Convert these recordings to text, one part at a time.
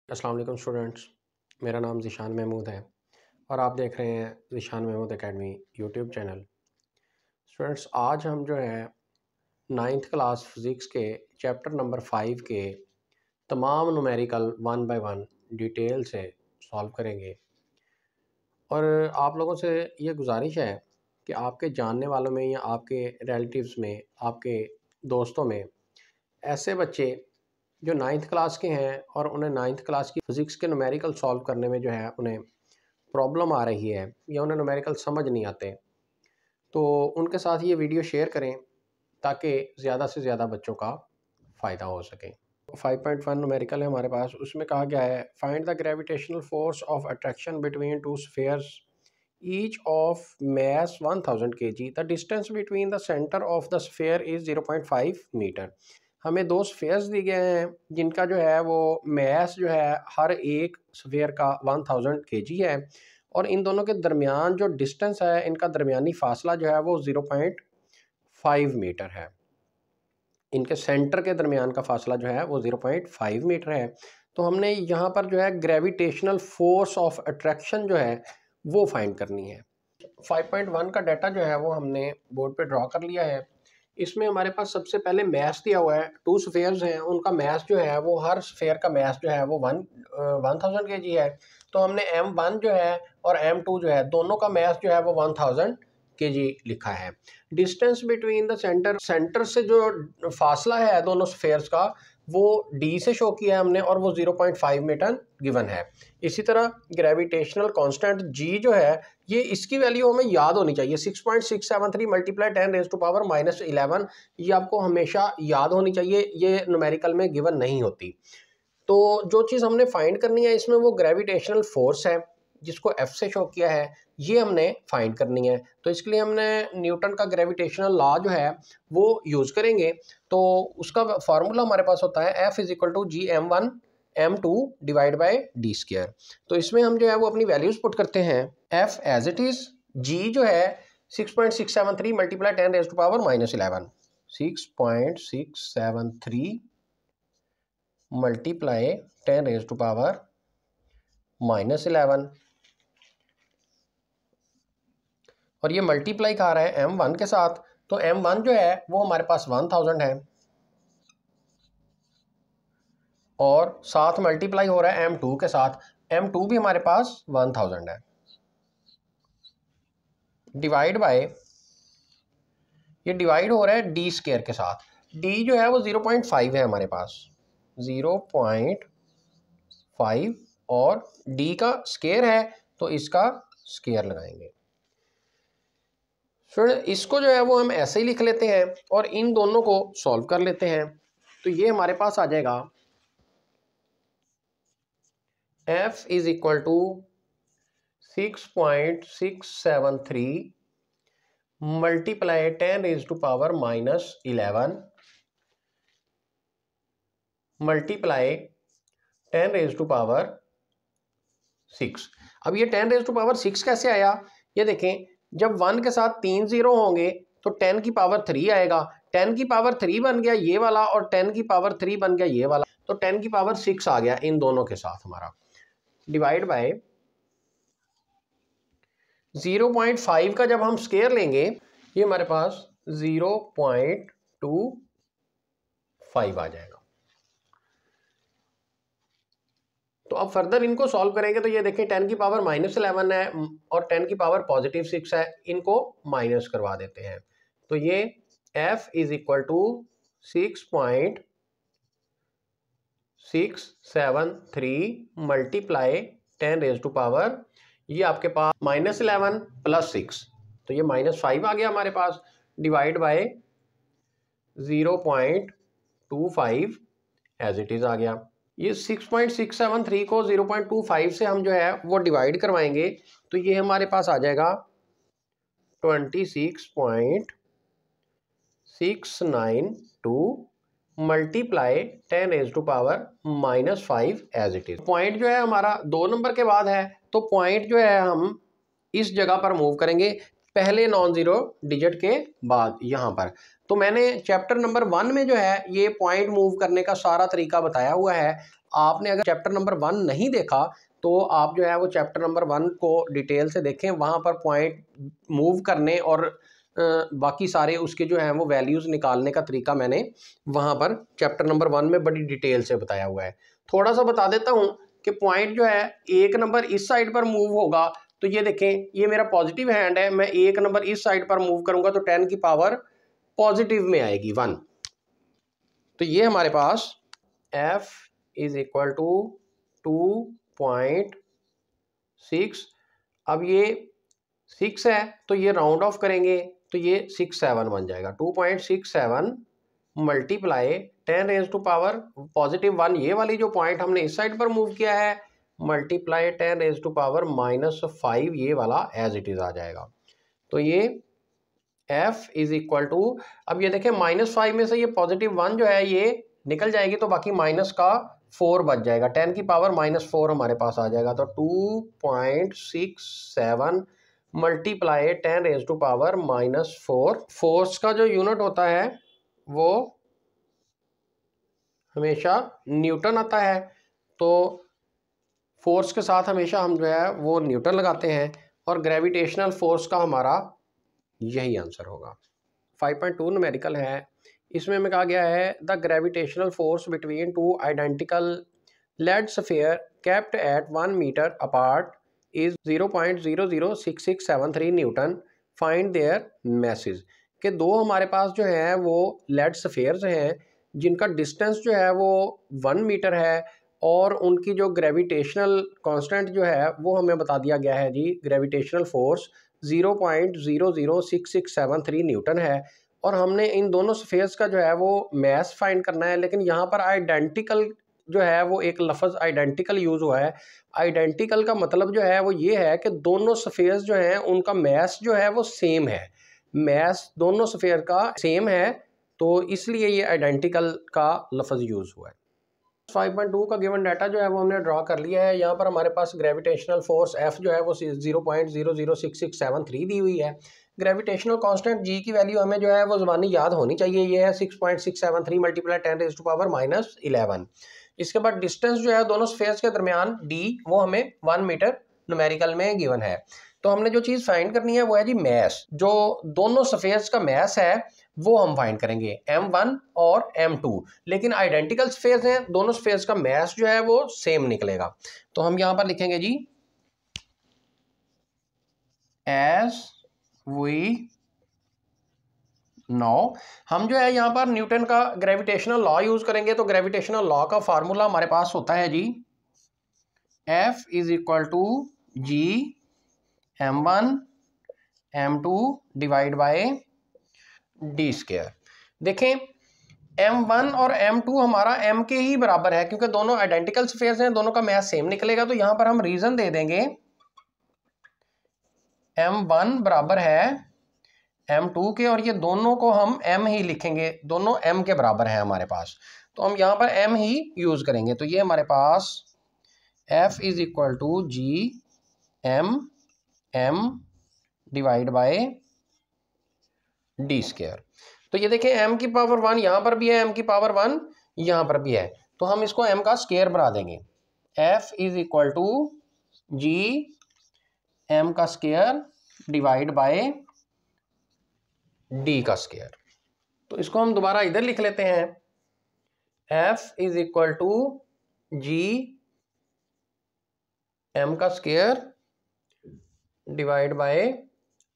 अस्सलाम वालेकुम स्टूडेंट्स, मेरा नाम ज़ीशान महमूद है और आप देख रहे हैं Zeeshan Mahmood academy YouTube channel. Students, आज हम जो है नाइन्थ क्लास फिज़िक्स के चैप्टर नंबर 5 के तमाम numerical one by one detail से सॉल्व करेंगे। और आप लोगों से ये गुजारिश है कि आपके जानने वालों में या आपके रिलेटिव्स में, आपके दोस्तों में ऐसे बच्चे जो नाइन्थ क्लास के हैं और उन्हें नाइन्थ क्लास की फ़िज़िक्स के न्यूमेरिकल सॉल्व करने में जो है उन्हें प्रॉब्लम आ रही है या उन्हें न्यूमेरिकल समझ नहीं आते, तो उनके साथ ये वीडियो शेयर करें ताकि ज़्यादा से ज़्यादा बच्चों का फ़ायदा हो सके। 5.1 न्यूमेरिकल है हमारे पास। उसमें कहा गया है find the gravitational force of attraction between two spheres each of mass 1000 kg, the distance between the centre of the sphere is 0.5 metre. हमें दो स्फीयर्स दिए गए हैं जिनका जो है वो मैस जो है हर एक स्फीयर का 1000 kg है और इन दोनों के दरमियान जो डिस्टेंस है, इनका दरमियानी फासला जो है वो 0.5 मीटर है। इनके सेंटर के दरमियान का फासला जो है वो 0.5 मीटर है। तो हमने यहाँ पर जो है ग्रेविटेशनल फोर्स ऑफ अट्रैक्शन जो है वो फाइंड करनी है। 5.1 का डाटा जो है वो हमने बोर्ड पे ड्रॉ कर लिया है। इसमें हमारे पास सबसे पहले मैस दिया हुआ है। टू स्फेयर्स हैं, उनका मैस जो है वो हर स्फेयर का मैस जो है वो 1000 kg है। तो हमने M1 जो है और M2 जो है दोनों का मैस जो है वो 1000 kg लिखा है। डिस्टेंस बिटवीन द सेंटर से जो फासला है दोनों स्फेयर्स का वो D से शो किया है हमने और वो 0.5 मीटर गिवन है। इसी तरह ग्रेविटेशनल कांस्टेंट G जो है ये इसकी वैल्यू हमें याद होनी चाहिए। 6.673 मल्टीप्लाई 10⁻⁻11, ये आपको हमेशा याद होनी चाहिए, ये न्यूमेरिकल में गिवन नहीं होती। तो जो चीज़ हमने फाइंड करनी है इसमें वो ग्रेविटेशनल फोर्स है जिसको F से शो किया है, ये हमने फाइंड करनी है। तो इसके लिए हमने न्यूटन का ग्रेविटेशनल लॉ जो है वो यूज़ करेंगे। तो उसका फार्मूला हमारे पास होता है F = G_m1 m2 divide by d square. तो इसमें हम जो है वो अपनी वैल्यूज़ पुट करते हैं। F as it is, G जो है 6.673 मल्टीप्लाई 10⁻⁻11, 6.673 मल्टीप्लाई 10⁻⁻11 और ये मल्टीप्लाई खा रहा है M1 के साथ। तो M1 जो है वो हमारे पास 1000 है और साथ मल्टीप्लाई हो रहा है M2 के साथ। M2 भी हमारे पास 1000 है। डिवाइड बाय, ये डिवाइड हो रहा है D स्क्वायर के साथ। D जो है वो 0.5 है हमारे पास, 0.5 और D का स्क्वायर है तो इसका स्क्वायर लगाएंगे। फिर इसको जो है वो हम ऐसे ही लिख लेते हैं और इन दोनों को सॉल्व कर लेते हैं। तो ये हमारे पास आ जाएगा F = 6.673 मल्टीप्लाई 10⁻⁻11 मल्टीप्लाई 10⁻6। अब ये 10⁻6 कैसे आया, ये देखें, जब 1 के साथ 3 0 होंगे तो 10⁻3 आएगा। 10⁻3 बन गया ये वाला और 10⁻3 बन गया ये वाला, तो 10⁻6 आ गया इन दोनों के साथ हमारा। डिवाइड बाय 0.5 का जब हम स्क्वायर लेंगे ये हमारे पास 0.25 आ जाएगा। तो अब फर्दर इनको सॉल्व करेंगे तो ये देखें 10⁻⁻11 है और 10⁻6 है, इनको माइनस करवा देते हैं। तो ये F = 6.673 मल्टीप्लाई 10⁻, ये आपके पास -11 + 6, तो ये -5 आ गया हमारे पास। Divide by 0.25 as it is आ गया। ये 6.673 को 0.25 से हम जो है वो डिवाइड करवाएंगे तो ये हमारे पास आ जाएगा 26.692 multiply 10⁻⁻5 as it is. Point जो है हमारा 2 नंबर के बाद है, तो पॉइंट जो है हम इस जगह पर मूव करेंगे पहले नॉन जीरो डिजिट के बाद यहाँ पर। तो मैंने चैप्टर नंबर 1 में जो है ये पॉइंट मूव करने का सारा तरीका बताया हुआ है। आपने अगर चैप्टर नंबर 1 नहीं देखा तो आप जो है वो चैप्टर नंबर 1 को डिटेल से देखें, वहाँ पर पॉइंट मूव करने और बाकी सारे उसके जो हैं वो वैल्यूज़ निकालने का तरीका मैंने वहाँ पर चैप्टर नंबर 1 में बड़ी डिटेल से बताया हुआ है। थोड़ा सा बता देता हूँ कि पॉइंट जो है एक नंबर इस साइड पर मूव होगा, तो ये देखें ये मेरा पॉजिटिव हैंड है, मैं एक नंबर इस साइड पर मूव करूँगा तो 10 की पावर पॉजिटिव में आएगी 1। तो ये हमारे पास F इज इक्वल टू 2.6। अब ये 6 है तो ये राउंड ऑफ करेंगे तो ये 67 बन जाएगा। 2.67 multiply 10 raise to power positive 1, ये वाली जो पॉइंट हमने इस साइड पर मूव किया है, मल्टीप्लाई 10 रेज टू पावर -5, ये वाला एज इट इज आ जाएगा। तो ये F इज इक्वल टू, अब ये देखें -5 में से ये पॉजिटिव 1 जो है ये निकल जाएगी तो बाकी माइनस का 4 बच जाएगा, 10 की पावर -4 हमारे पास आ जाएगा। तो 2.67 multiply 10 raise to power -4। Force का जो यूनिट होता है वो हमेशा न्यूटन आता है, तो फोर्स के साथ हमेशा हम जो है वो न्यूटन लगाते हैं और ग्रेविटेशनल फोर्स का हमारा यही आंसर होगा। 5.2 न्यूमेरिकल है, इसमें हमें कहा गया है the gravitational force between two identical lead sphere kept at 1 metre apart is 0.006673 newton, find their masses. के दो हमारे पास जो है वो लेड स्फीयर्स हैं जिनका डिस्टेंस जो है वो 1 मीटर है और उनकी जो ग्रेविटेशनल कांस्टेंट जो है वो हमें बता दिया गया है जी, ग्रेविटेशनल फोर्स 0.006673 न्यूटन है। और हमने इन दोनों स्फीयर्स का जो है वो मैस फाइंड करना है, लेकिन यहाँ पर आइडेंटिकल जो है वो एक लफ्ज़ आइडेंटिकल यूज़ हुआ है। आइडेंटिकल का मतलब जो है वो ये है कि दोनों स्फीयर्स जो हैं उनका मैस जो है वो सेम है, मैस दोनों स्फीयर का सेम है, तो इसलिए ये आइडेंटिकल का लफ्ज़ यूज़ हुआ है। 5.2 का गिवन डाटा जो है वो हमने ड्रॉ कर लिया है। यहाँ पर हमारे पास ग्रेविटेशनल फोर्स F जो है वो 0.006673 दी हुई है। ग्रेविटेशनल कांस्टेंट G की वैल्यू हमें जो है वो ज़बानी याद होनी चाहिए, ये है 6.673 मल्टीप्लाई 10 रेज़ टू पावर -11। इसके बाद डिस्टेंस जो है दोनों स्फीयर्स के दरमियान D, वो हमें 1 मीटर न्यूमेरिकल में गिवन है। तो हमने जो चीज़ फाइंड करनी है वो है जी मैस, जो दोनों स्फीयर्स का मैस है वो हम फाइंड करेंगे, M1 और M2, लेकिन आइडेंटिकल स्फीयर्स हैं, दोनों स्फीयर्स का मैस जो है वो सेम निकलेगा। तो हम यहां पर लिखेंगे जी एज वी नो, हम जो है यहाँ पर न्यूटन का ग्रेविटेशनल लॉ यूज करेंगे। तो ग्रेविटेशनल लॉ का फार्मूला हमारे पास होता है जी F is equal to G M1 M2 divide by d square. देखें M1 और M2 हमारा M के ही बराबर है क्योंकि दोनों आइडेंटिकल स्फीयर्स हैं, दोनों का मैस सेम निकलेगा। तो यहां पर हम रीजन दे देंगे M1 बराबर है M2 के, और ये दोनों को हम M ही लिखेंगे, दोनों M के बराबर है हमारे पास, तो हम यहां पर M ही यूज करेंगे। तो ये हमारे पास F is equal to G M divide by d square. तो ये देखें m की पावर 1 यहाँ पर भी है, m की पावर 1 यहाँ पर भी है, तो हम इसको m का स्क्वायर बना देंगे। F is equal to G m का स्क्वायर डिवाइड बाय d का स्क्वायर। तो इसको हम दोबारा इधर लिख लेते हैं, F is equal to G m का स्क्वायर डिवाइड बाय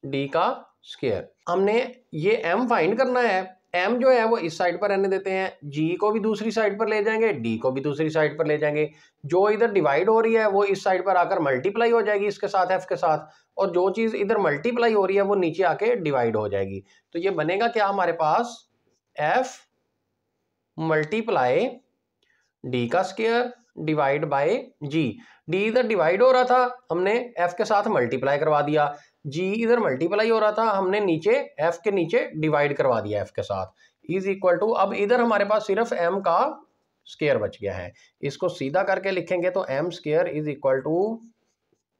d का स्क्वायर। हमने ये m फाइंड करना है, m जो है वो इस साइड पर रहने देते हैं, g को भी दूसरी साइड पर ले जाएंगे, d को भी दूसरी साइड पर ले जाएंगे। जो इधर डिवाइड हो रही है वो इस साइड पर आकर मल्टीप्लाई हो जाएगी इसके साथ, f के साथ, और जो चीज़ इधर मल्टीप्लाई हो रही है वो नीचे आके डिवाइड हो जाएगी। तो ये बनेगा क्या हमारे पास, f मल्टीप्लाई d का square divide by g। d इधर डिवाइड हो रहा था, हमने f के साथ मल्टीप्लाई करवा दिया, g इधर मल्टीप्लाई हो रहा था, हमने नीचे f के नीचे डिवाइड करवा दिया f के साथ, इज इक्वल टू, अब इधर हमारे पास सिर्फ m का स्क्वायर बच गया है, इसको सीधा करके लिखेंगे तो m square is equal to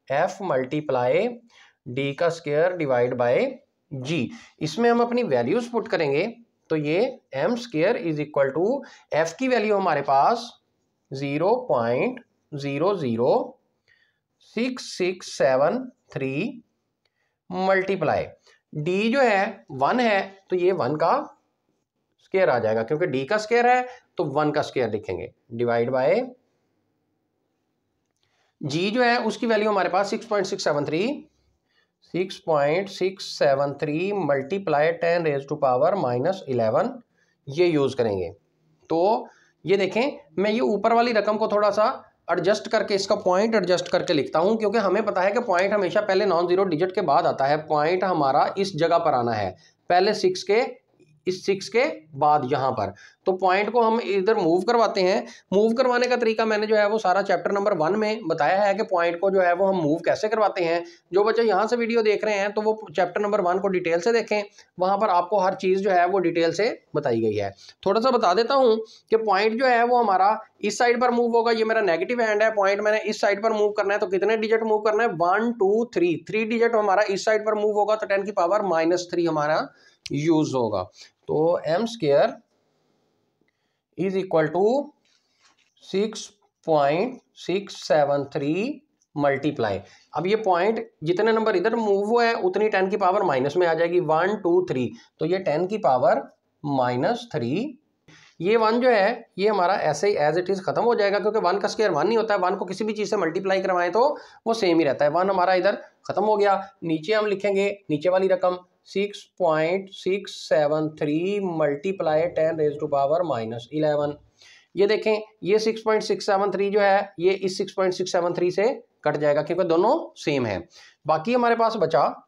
f multiply d का स्क्वायर डिवाइड बाय g। इसमें हम अपनी वैल्यूज पुट करेंगे तो ये m square is equal to f की वैल्यू हमारे पास 0.00667 मल्टीप्लाई डी जो है 1 है तो ये 1 का स्क्वायर आ जाएगा, क्योंकि डी का स्क्वायर है तो 1 का स्क्वायर लिखेंगे, डिवाइड बाय जी जो है उसकी वैल्यू हमारे पास 6.673 मल्टीप्लाई 10⁻⁻11 ये यूज करेंगे। तो ये देखें, मैं ये ऊपर वाली रकम को थोड़ा सा एडजस्ट करके इसका पॉइंट एडजस्ट करके लिखता हूं, क्योंकि हमें पता है कि पॉइंट हमेशा पहले नॉन जीरो डिजिट के बाद आता है। पॉइंट हमारा इस जगह पर आना है, पहले 6 के इस 6 के बाद यहाँ पर, तो पॉइंट को हम इधर मूव करवाते हैं। मूव करवाने का तरीका मैंने जो है वो सारा चैप्टर नंबर 1 में बताया है कि पॉइंट को जो है वो हम मूव कैसे करवाते हैं। जो बच्चे यहाँ से वीडियो देख रहे हैं तो वो चैप्टर नंबर 1 को डिटेल से देखें, वहाँ पर आपको हर चीज़ जो है वो डिटेल से बताई गई है। थोड़ा सा बता देता हूँ कि पॉइंट जो है वो हमारा इस साइड पर मूव होगा, ये मेरा नेगेटिव हैंड है, पॉइंट मैंने इस साइड पर मूव करना है, तो कितने डिजिट मूव करना है, 1 2 3 3 डिजिट हमारा इस साइड पर मूव होगा, तो 10⁻³ हमारा यूज होगा। तो m square is equal to 6.673 multiply, अब ये पॉइंट जितने नंबर इधर मूव हुए हैं उतनी 10⁻⁻ में आ जाएगी, 1 2 3, तो ये 10⁻³ ये 1 जो है ये हमारा ऐसे ही एज इट इज खत्म हो जाएगा, क्योंकि 1 का स्क्वायर 1 नहीं होता है, 1 को किसी भी चीज से मल्टीप्लाई करवाएं तो वो सेम ही रहता है। 1 हमारा इधर खत्म हो गया, नीचे हम लिखेंगे नीचे वाली रकम 6.673 मल्टीप्लाई 10⁻⁻11। ये देखें, ये 6.673 जो है ये इस 6.673 से कट जाएगा, क्योंकि दोनों सेम है। बाकी हमारे पास बचा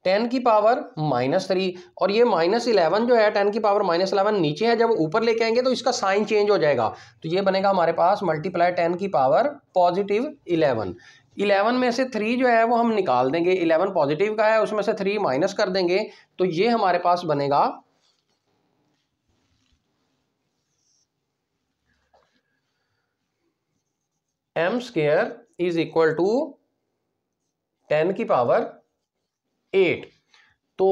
10⁻³ और ये -11 जो है 10⁻11 नीचे है, जब ऊपर लेके आएंगे तो इसका साइन चेंज हो जाएगा, तो ये बनेगा हमारे पास मल्टीप्लाई 10⁻+11। 11 में से 3 जो है वो हम निकाल देंगे, 11 पॉजिटिव का है, उसमें से 3 माइनस कर देंगे, तो ये हमारे पास बनेगा m square is equal to 10⁸। तो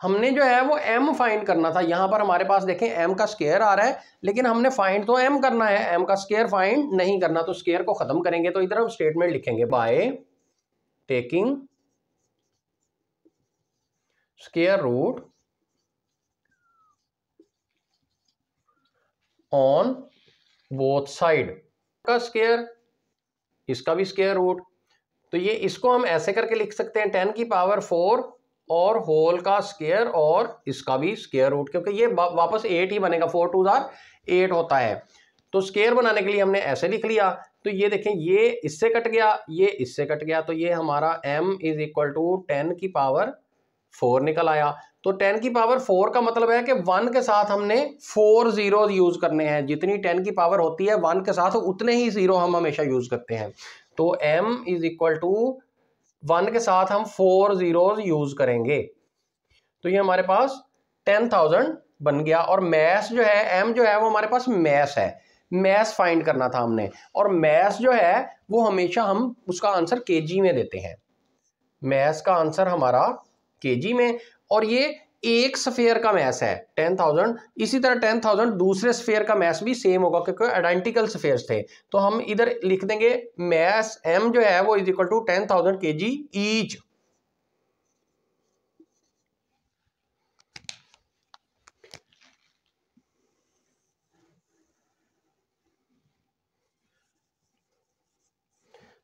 हमने जो है वो m फाइंड करना था, यहां पर हमारे पास देखें m का स्क्वायर आ रहा है, लेकिन हमने फाइंड तो m करना है, m का स्क्वायर फाइंड नहीं करना, तो स्क्वायर को खत्म करेंगे, तो इधर हम स्टेटमेंट लिखेंगे by taking square root on both side, का स्क्वायर इसका भी स्क्वायर रूट, तो ये इसको हम ऐसे करके लिख सकते हैं 10⁴ और होल का स्क्वायर और इसका भी स्क्वायर रूट, क्योंकि ये वापस 8 ही बनेगा, 4 2 8 होता है, तो स्क्वायर बनाने के लिए हमने ऐसे लिख लिया। तो ये देखें, ये इससे कट गया, ये इससे कट गया, तो ये हमारा m इज इक्वल टू 10⁴ निकल आया। तो 10⁴ का मतलब है कि 1 के साथ हमने 4 जीरो यूज करने हैं, जितनी 10 की पावर होती है 1 के साथ उतने ही जीरो हम हमेशा यूज करते हैं। तो m इज इक्वल टू 1 के साथ हम 4 जीरोज यूज करेंगे, तो ये हमारे पास 10,000 बन गया। और मैस जो है m जो है वो हमारे पास मैस है, मैस फाइंड करना था हमने, और मैस जो है वो हमेशा हम उसका आंसर केजी में देते हैं, मैस का आंसर हमारा केजी में, और ये एक स्फीयर का मैस है 10,000। इसी तरह 10,000 दूसरे स्फीयर का मैस भी सेम होगा, क्योंकि आइडेंटिकल स्फीयर्स थे, तो हम इधर लिख देंगे मैस m जो है वो is equal to 10,000 kg each.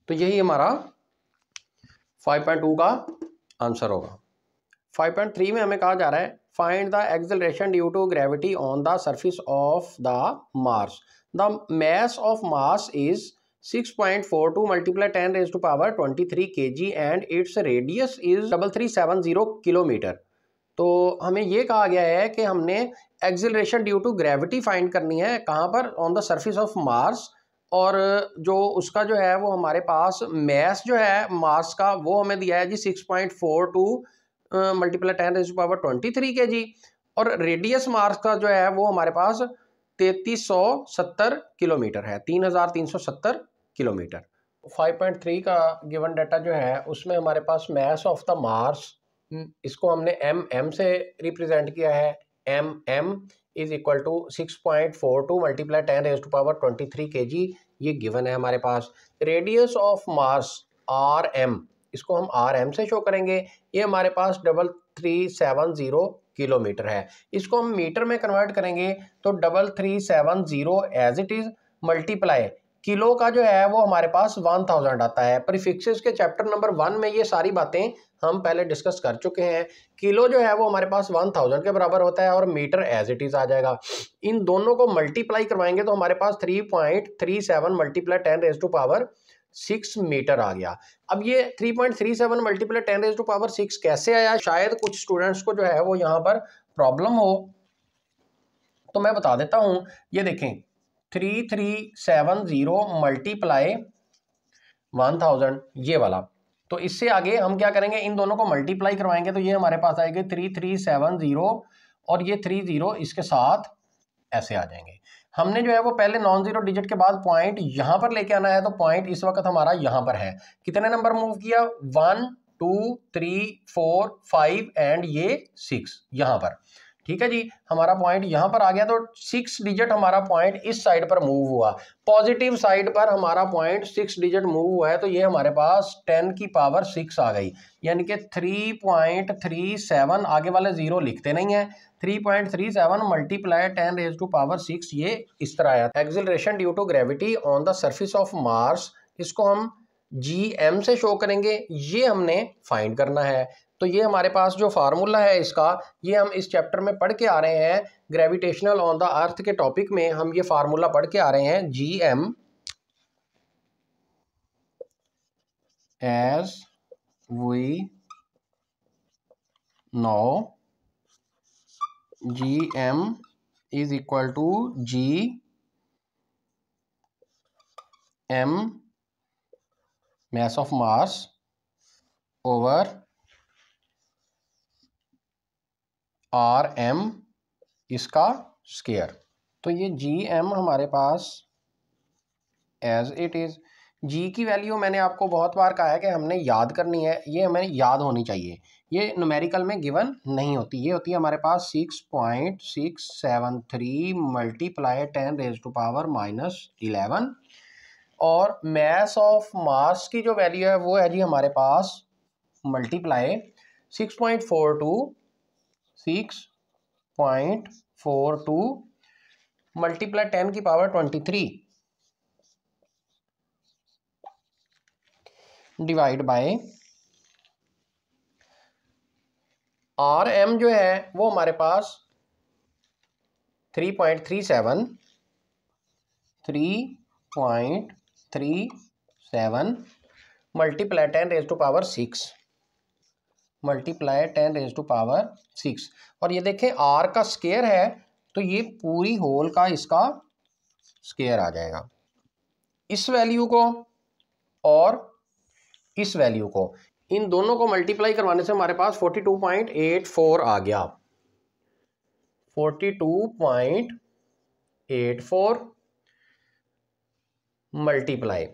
तो यही हमारा 5.2 का आंसर होगा। 5.3 में हमें कहा जा रहा है find the acceleration due to gravity on the surface of the Mars, the mass of Mars is 6.42 multiply 10⁻23 kg and its radius is 3370 kilometre. तो हमें ये कहा गया है कि हमने acceleration due to gravity find करनी है, कहाँ पर, on the surface of Mars, और जो उसका जो है वो हमारे पास मास जो है मार्स का वो हमें दिया है जी 6.42 मल्टीप्लाई 10⁻23 kg, और रेडियस मार्स का जो है वो हमारे पास 3370 किलोमीटर है, 3370 किलोमीटर। 5.3 का गिवन डाटा जो है उसमें हमारे पास मास ऑफ द मार्स, इसको हमने m से रिप्रेजेंट किया है, m is equal to 6.42 multiply 10⁻³ kg, ये गिवन है हमारे पास। रेडियस ऑफ मास RM, इसको हम RM से शो करेंगे, ये हमारे पास 3370 किलोमीटर है। इसको हम मीटर में कन्वर्ट करेंगे तो 3370 as it is multiply kilo का जो है वो हमारे पास 1000 आता है। प्रीफिक्सेस के चैप्टर नंबर 1 में ये सारी बातें हम पहले डिस्कस कर चुके हैं। किलो जो है वो हमारे पास 1000 के बराबर होता है और मीटर एज इट इज आ जाएगा। इन दोनों को मल्टीप्लाई करवाएंगे तो हमारे पास 3.37 मल्टीप्लाई 10⁻6 मीटर आ गया। अब ये 3.37 मल्टीप्लाई 10⁻6 कैसे आया, शायद कुछ स्टूडेंट्स को जो है वो यहाँ पर प्रॉब्लम हो, तो मैं बता देता हूँ। ये देखें 3370 मल्टीप्लाई 1000, ये वाला। तो इससे आगे हम क्या करेंगे, इन दोनों को मल्टीप्लाई करवाएंगे तो ये हमारे पास आएगा 3370 और ये 30 इसके साथ ऐसे आ जाएंगे। हमने जो है वो पहले नॉन जीरो डिजिट के बाद पॉइंट यहां पर लेके आना है, तो पॉइंट इस वक्त हमारा यहां पर है। कितने नंबर मूव किया, 1 2 3 4 5 एंड ये 6 यहां पर। ठीक है जी, हमारा पॉइंट यहां पर आ गया, तो 6 डिजिट हमारा पॉइंट इस साइड पर मूव हुआ। पॉजिटिव साइड पर हमारा पॉइंट 6 डिजिट मूव हुआ है, तो ये हमारे पास 10⁻6 आ गई, यानी कि 3.37। आगे वाले जीरो लिखते नहीं है, 3.37 मल्टीप्लाई 10⁻6, ये इस तरह आया। Acceleration due to gravity on the surface of Mars, इसको हम GM से शो करेंगे, ये हमने फाइंड करना है। तो ये हमारे पास जो फार्मूला है इसका, ये हम इस चैप्टर में पढ़ के आ रहे हैं, ग्रेविटेशनल ऑन द अर्थ के टॉपिक में हम ये फार्मूला पढ़ के आ रहे हैं। GM as we know, GM is equal to GM mass of Mars over RM इसका स्केयर। तो ये GM हमारे पास एज इट इज, G की वैल्यू मैंने आपको बहुत बार कहा है कि हमने याद करनी है, ये हमें याद होनी चाहिए, ये न्यूमेरिकल में गिवन नहीं होती, ये होती है हमारे पास 6.673 मल्टीप्लाई 10⁻⁻11। और मैस ऑफ मास की जो वैल्यू है वो है जी हमारे पास multiply 6.42 multiply 10⁻23 divide by RM जो है वो हमारे पास 3.37 मल्टीप्लाई 10⁻6 मल्टीप्लाई 10⁻6। और ये देखें R का स्केयर है, तो ये पूरी होल का इसका स्केयर आ जाएगा। इस वैल्यू को और इस वैल्यू को, इन दोनों को मल्टीप्लाई करवाने से हमारे पास 42.84 आ गया। 42.84 मल्टीप्लाई,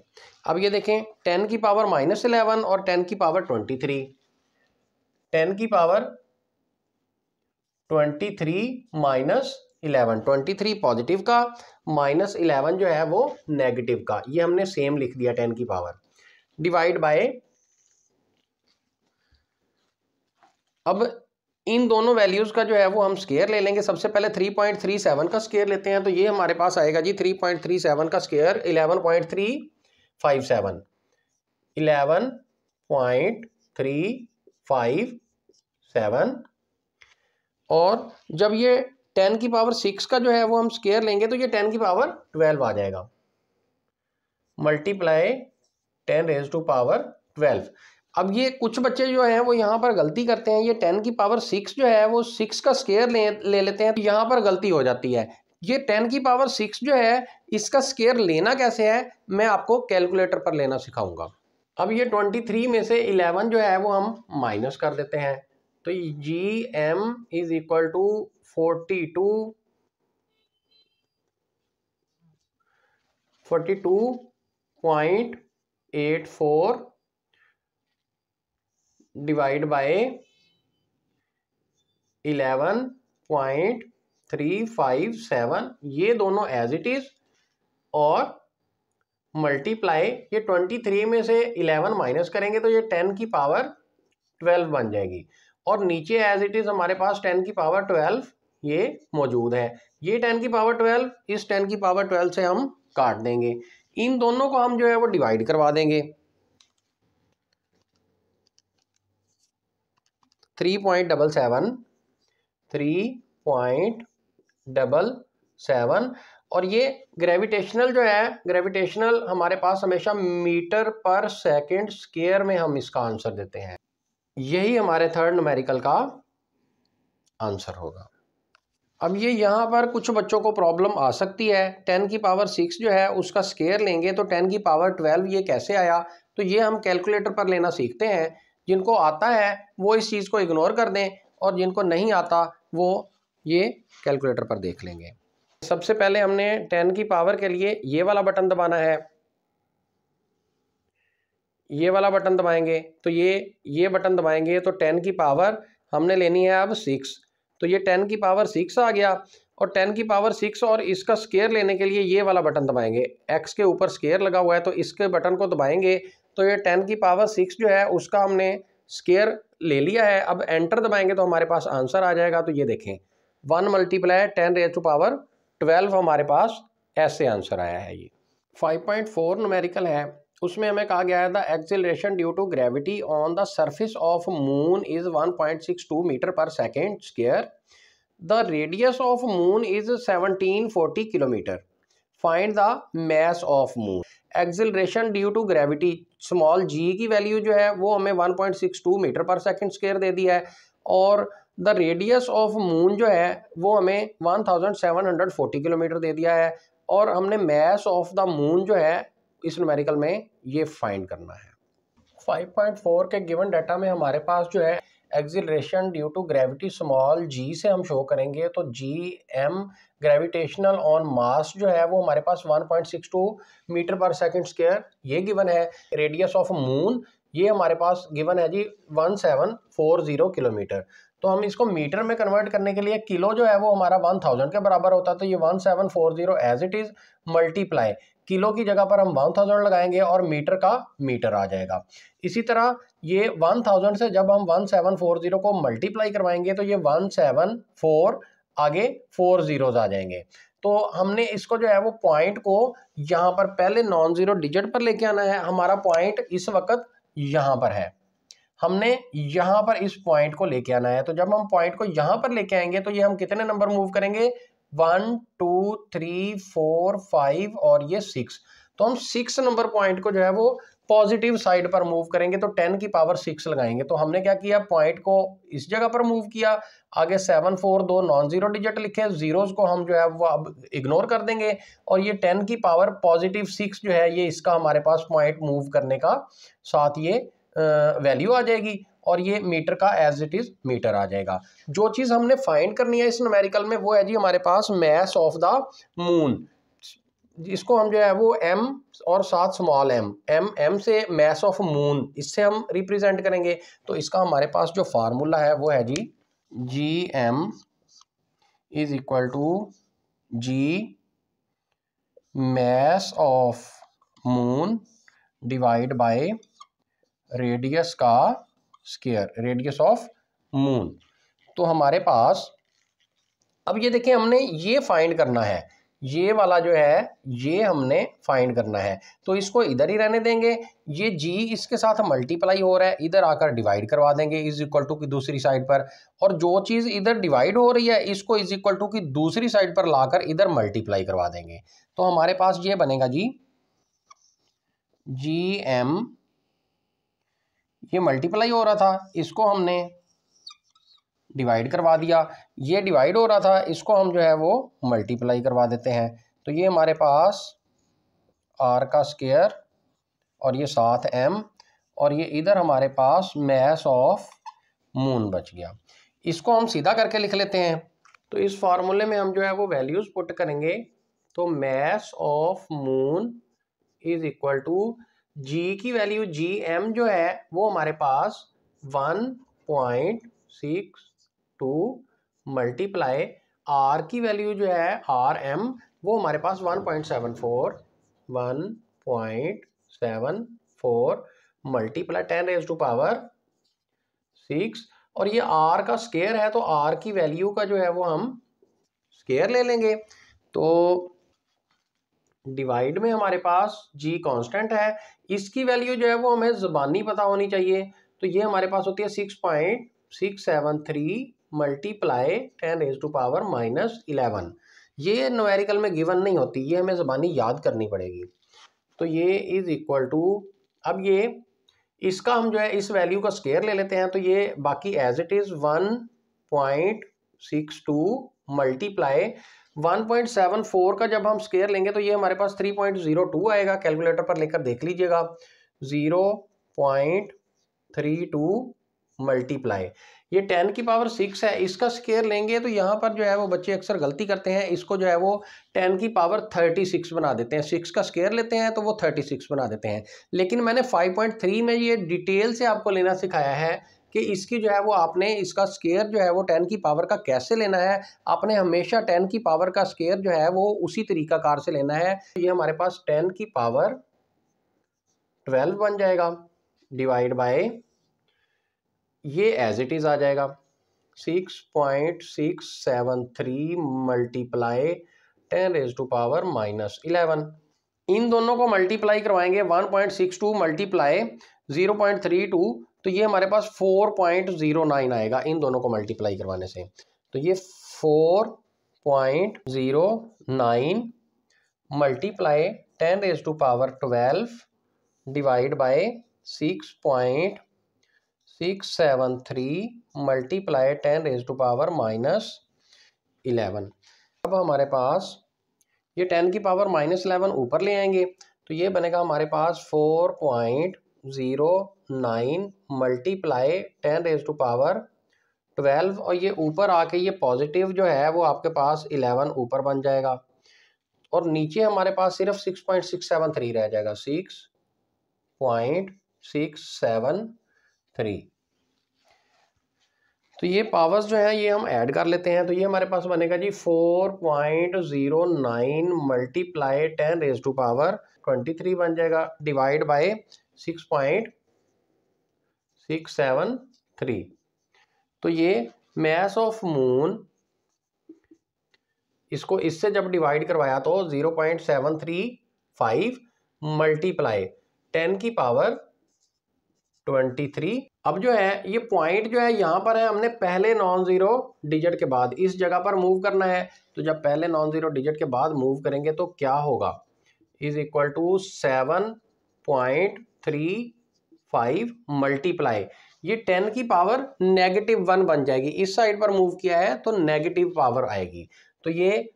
अब ये देखें 10⁻⁻11 और 10⁻23, 10⁻23 23 पॉजिटिव का, -11 जो है वो नेगेटिव का, ये हमने सेम लिख दिया 10 की पावर, डिवाइड बाय। अब इन दोनों वैल्यूज का जो है वो हम स्केयर ले लेंगे। सबसे पहले 3.37 का स्केयर लेते हैं, तो ये हमारे पास आएगा जी 3.37 का स्केयर 11.357 11.357। और जब ये 10⁻6 का जो है वो हम स्केयर लेंगे तो ये 10⁻12 आ जाएगा, मल्टीप्लाई 10⁻12। अब ये कुछ बच्चे जो हैं वो यहाँ पर गलती करते हैं, ये 10⁻6 जो है वो 6 का स्केयर ले लेते हैं, तो यहाँ पर गलती हो जाती है। ये 10⁻6 जो है इसका स्केयर लेना कैसे है, मैं आपको कैलकुलेटर पर लेना सिखाऊंगा। अब ये 23 में से 11 जो है वो हम माइनस कर देते हैं, तो GM is equal to 42.84 divide by 11.357। 357, ये दोनों एज इट इज, और मल्टीप्लाई ये 23 में से 11 माइनस करेंगे तो ये 10 की पावर 12 बन जाएगी, और नीचे एज इट इज हमारे पास 10 की पावर 12 ये मौजूद है। ये 10 की पावर 12 इस 10 की पावर 12 से हम काट देंगे, इन दोनों को हम जो है वो डिवाइड करवा देंगे। 3.77 और ये ग्रेविटेशनल जो है, ग्रेविटेशनल हमारे पास हमेशा मीटर पर सेकंड स्क्वायर में हम इसका आंसर देते हैं। यही हमारे थर्ड न्यूमेरिकल का आंसर होगा। अब ये यहाँ पर कुछ बच्चों को प्रॉब्लम आ सकती है, 10 की पावर 6 जो है उसका स्क्वायर लेंगे तो 10 की पावर 12 ये कैसे आया, तो ये हम कैलकुलेटर पर लेना सीखते हैं। जिनको आता है वो इस चीज़ को इग्नोर कर दें, और जिनको नहीं आता वो ये कैलकुलेटर पर देख लेंगे। सबसे पहले हमने 10 की पावर के लिए ये वाला बटन दबाना है, ये वाला बटन दबाएंगे तो ये बटन दबाएंगे तो 10 की पावर हमने लेनी है अब 6, तो ये 10 की पावर 6 आ गया। और 10 की पावर 6 और इसका स्क्वायर लेने के लिए ये वाला बटन दबाएंगे, x के ऊपर स्क्वायर लगा हुआ है तो इसके बटन को दबाएंगे तो ये 10 की पावर 6 जो है उसका हमने स्क्वायर ले लिया है। अब एंटर दबाएंगे तो हमारे पास आंसर आ जाएगा। तो ये देखें 1 मल्टीप्लाई 10 रेज़ टू पावर 12 हमारे पास ऐसे आंसर आया है। ये 5.4 न्यूमेरिकल है, उसमें हमें कहा गया है the acceleration due to gravity on the surface of moon is 1.62 metre per second square, the radius of moon is 1740 kilometre, find the mass of moon. Acceleration due to gravity small g की value जो है वो हमें 1.62 metre per second square दे दिया है, और the radius of moon जो है वो हमें 1740 किलोमीटर दे दिया है, और हमने मास ऑफ द मून जो है इस न्यूमेरिकल में ये फाइंड करना है। 5.4 के गिवन डाटा में हमारे पास जो है acceleration due to gravity small g से हम शो करेंगे, तो G M gravitational on mass जो है वो हमारे पास 1.62 मीटर पर सेकंड स्क्वायर ये गिवन है। रेडियस ऑफ मून ये हमारे पास गिवन है जी 1740 किलोमीटर। तो हम इसको मीटर में कन्वर्ट करने के लिए किलो जो है वो हमारा 1000 के बराबर होता है, तो ये 1740 as it is multiply kilo की जगह पर हम 1000 लगाएंगे और मीटर का मीटर आ जाएगा। इसी तरह ये 1000 से जब हम 1740 को मल्टीप्लाई करवाएंगे तो ये 174 आगे 4 जीरोज आ जाएंगे। तो हमने इसको जो है वो पॉइंट को यहाँ पर पहले नॉन जीरो डिजिट पर लेके आना है। हमारा पॉइंट इस वक्त यहाँ पर है, हमने यहाँ पर इस पॉइंट को लेके आना है। तो जब हम पॉइंट को यहाँ पर लेके आएंगे तो ये हम कितने नंबर मूव करेंगे, 1 2 3 4 5 और ये 6। तो हम 6 नंबर पॉइंट को जो है वो पॉजिटिव साइड पर मूव करेंगे, तो 10 की पावर 6 लगाएंगे। तो हमने क्या किया, पॉइंट को इस जगह पर मूव किया, आगे 7 4 2 नॉन जीरो डिजिट लिखे, जीरोस को हम जो है वो अब इग्नोर कर देंगे, और ये 10 की पावर पॉजिटिव 6 जो है ये इसका हमारे पास पॉइंट मूव करने का साथ ये वैल्यू आ जाएगी, और ये मीटर का एज इट इज मीटर आ जाएगा। जो चीज़ हमने फाइंड करनी है इस न्यूमेरिकल में वो है जी हमारे पास मास ऑफ द मून। इसको हम जो है वो m और साथ स्मॉल m से मास ऑफ मून इससे हम रिप्रेजेंट करेंगे। तो इसका हमारे पास जो फार्मूला है वो है G m is equal to G mass of moon divide by radius का स्क्वायर, रेडियस ऑफ मून। तो हमारे पास अब ये देखिए हमने ये फाइंड करना है, ये वाला जो है ये हमने फाइंड करना है, तो इसको इधर ही रहने देंगे। ये जी इसके साथ मल्टीप्लाई हो रहा है, इधर आकर डिवाइड करवा देंगे इज इक्वल टू की दूसरी साइड पर, और जो चीज़ इधर डिवाइड हो रही है इसको इज इक्वल टू की दूसरी साइड पर लाकर इधर मल्टीप्लाई करवा देंगे। तो हमारे पास ये बनेगा जी एम, ये मल्टीप्लाई हो रहा था इसको हमने डिवाइड करवा दिया, ये डिवाइड हो रहा था इसको हम जो है वो मल्टीप्लाई करवा देते हैं। तो ये हमारे पास आर का स्क्वायर और ये साथ m, और ये इधर हमारे पास मास ऑफ मून बच गया। इसको हम सीधा करके लिख लेते हैं। तो इस फार्मूले में हम जो है वो वैल्यूज पुट करेंगे, तो mass of moon is equal to g की वैल्यू जी एम जो है वो हमारे पास 1.62 मल्टीप्लाई आर की वैल्यू जो है आर एम वो हमारे पास 1.74 मल्टीप्लाई 10⁻⁶, और ये आर का स्केयर है तो आर की वैल्यू का जो है वो हम स्केयर ले लेंगे। तो डिवाइड में हमारे पास जी कांस्टेंट है, इसकी वैल्यू जो है वो हमें ज़बानी पता होनी चाहिए। तो ये हमारे पास होती है 6.673 मल्टीप्लाई 10⁻⁻11। ये न्यूमेरिकल में गिवन नहीं होती, ये हमें ज़बानी याद करनी पड़ेगी। तो ये इज इक्वल टू, अब ये इसका हम जो है इस वैल्यू का स्केयर ले लेते हैं। तो ये बाकी एज इट इज़ 1.62 मल्टीप्लाई 1.74 का जब हम स्केयर लेंगे तो ये हमारे पास 3.02 आएगा। कैलकुलेटर पर लेकर देख लीजिएगा। 0.32 मल्टीप्लाई, ये 10⁻⁶ है, इसका स्केयर लेंगे तो यहाँ पर जो है वो बच्चे अक्सर गलती करते हैं, इसको जो है वो 10⁻36 बना देते हैं। 6 का स्केयर लेते हैं तो वो 36 बना देते हैं। लेकिन मैंने 5.3 में ये डिटेल से आपको लेना सिखाया है कि इसकी जो है वो आपने इसका स्केयर जो है वो 10 की पावर का कैसे लेना है। आपने हमेशा 10 की पावर का स्केयर जो है वो उसी तरीकाकार से लेना है। ये हमारे पास 10⁻12 बन जाएगा, डिवाइड बाय ये एज इट इज़ आ जाएगा 6.673 मल्टीप्लाई 10⁻⁻11। इन दोनों को मल्टीप्लाई करवाएंगे 1.62 मल्टीप्लाई 0.32, तो ये हमारे पास 4.09 आएगा इन दोनों को मल्टीप्लाई करवाने से। तो ये 4.09 मल्टीप्लाई 10⁻12 डिवाइड बाय 6.673 मल्टीप्लाई 10⁻⁻11। अब हमारे पास ये 10⁻⁻11 ऊपर ले आएंगे तो ये बनेगा हमारे पास 4.09 मल्टीप्लाई 10⁻12, और ये ऊपर आके ये पॉजिटिव जो है वो आपके पास 11 ऊपर बन जाएगा, और नीचे हमारे पास सिर्फ 6.673 रह जाएगा, 6.673। तो ये पावर्स जो है ये हम ऐड कर लेते हैं। तो ये हमारे पास बनेगा जी 4.09 मल्टीप्लाई 10⁻23 बन जाएगा, डिवाइड बाय 6.673। तो ये मास ऑफ मून, इसको इससे जब डिवाइड करवाया तो 0.735 मल्टीप्लाई 10⁻23। अब जो है ये पॉइंट जो है यहाँ पर है, हमने पहले नॉन जीरो डिजिट के बाद इस जगह पर मूव करना है। तो जब पहले नॉन जीरो डिजिट के बाद मूव करेंगे तो क्या होगा, इज इक्वल टू 7.35 मल्टीप्लाई, ये 10⁻⁻1 बन जाएगी। इस साइड पर मूव किया है तो नेगेटिव पावर आएगी। तो ये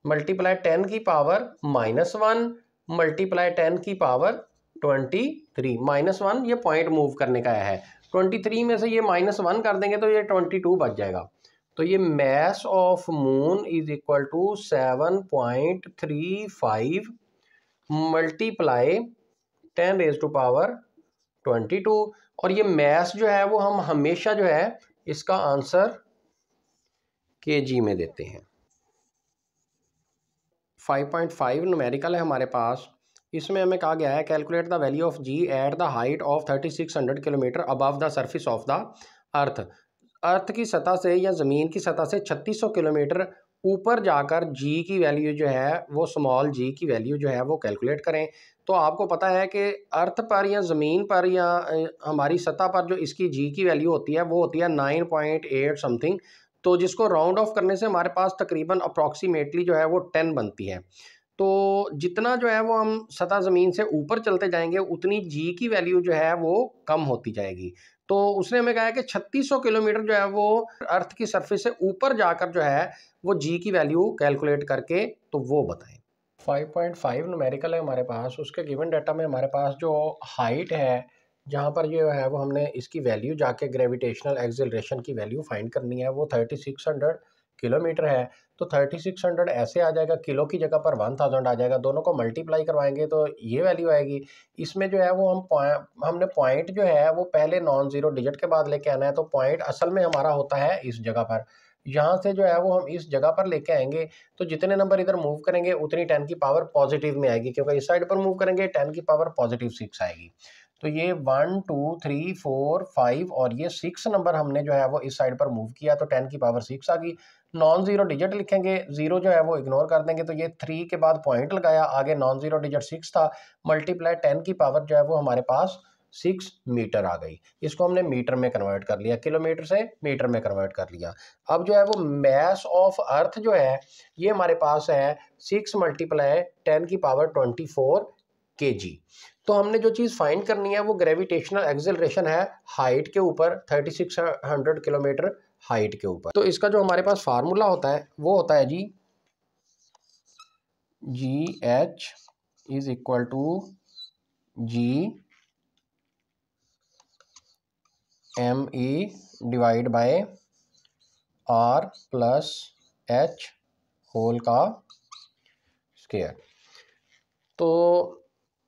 मल्टीप्लाई 10⁻⁻1 मल्टीप्लाई 10⁻23 -1, ये पॉइंट मूव करने का है। 23 में से ये -1 कर देंगे तो ये 22 बच जाएगा। तो ये mass of moon is equal to 7.35 multiply 10⁻22, और ये मास जो है वो हम हमेशा जो है इसका आंसर kg में देते हैं। 5.5 न्यूमेरिकल है हमारे पास। इसमें हमें कहा गया है calculate the value of g at the height of 3600 kilometre above the surface of the earth. Earth की सतह से या ज़मीन की सतह से 3600 किलोमीटर ऊपर जाकर जी की वैल्यू जो है वो स्मॉल जी की वैल्यू जो है वो कैलकुलेट करें। तो आपको पता है कि अर्थ पर या ज़मीन पर या हमारी सतह पर जो इसकी जी की वैल्यू होती है वो होती है 9.8 समथिंग। तो जिसको राउंड ऑफ करने से हमारे पास तकरीबन अप्रॉक्सीमेटली जो है वो 10 बनती है। तो जितना जो है वो हम सतह ज़मीन से ऊपर चलते जाएंगे उतनी जी की वैल्यू जो है वो कम होती जाएगी। तो उसने हमें कहा है कि 3600 किलोमीटर जो है वो अर्थ की सरफेस से ऊपर जाकर जो है वो जी की वैल्यू कैलकुलेट करके तो वो बताएं। 5.5 न्यूमेरिकल है हमारे पास। उसके गिवन डाटा में हमारे पास जो हाइट है जहाँ पर जो है वो हमने इसकी वैल्यू जाके ग्रेविटेशनल एक्सेलरेशन की वैल्यू फाइंड करनी है, वो 3600 किलोमीटर है। तो 3600 ऐसे आ जाएगा, किलो की जगह पर 1000 आ जाएगा। दोनों को मल्टीप्लाई करवाएंगे तो ये वैल्यू आएगी। इसमें जो है वो हमने पॉइंट जो है वो पहले नॉन ज़ीरो डिजिट के बाद लेके आना है। तो पॉइंट असल में हमारा होता है इस जगह पर। यहाँ से जो है वो हम इस जगह पर लेके आएंगे, तो जितने नंबर इधर मूव करेंगे उतनी 10 की पावर पॉजिटिव में आएगी, क्योंकि इस साइड पर मूव करेंगे 10 की पावर पॉजिटिव 6 आएगी। तो ये 1 2 3 4 5 और ये 6 नंबर हमने जो है वो इस साइड पर मूव किया, तो 10 की पावर 6 आ गई। नॉन जीरो डिजिट लिखेंगे, जीरो जो है वो इग्नोर कर देंगे, तो ये 3 के बाद पॉइंट लगाया, आगे नॉन जीरो डिजिट 6 था, मल्टीप्लाई 10 की पावर जो है वो हमारे पास 6 मीटर आ गई। इसको हमने मीटर में कन्वर्ट कर लिया, किलोमीटर से मीटर में कन्वर्ट कर लिया। अब जो है वो मैस ऑफ अर्थ जो है ये हमारे पास है 6 मल्टीप्लाई 10 की पावर 24 kg। तो हमने जो चीज़ फाइंड करनी है वो ग्रेविटेशनल एक्सेलरेशन है हाइट के ऊपर, 3600 किलोमीटर हाइट के ऊपर। तो इसका जो हमारे पास फार्मूला होता है वो होता है G H is equal to G M E divide by R plus H whole का स्क्वायर। तो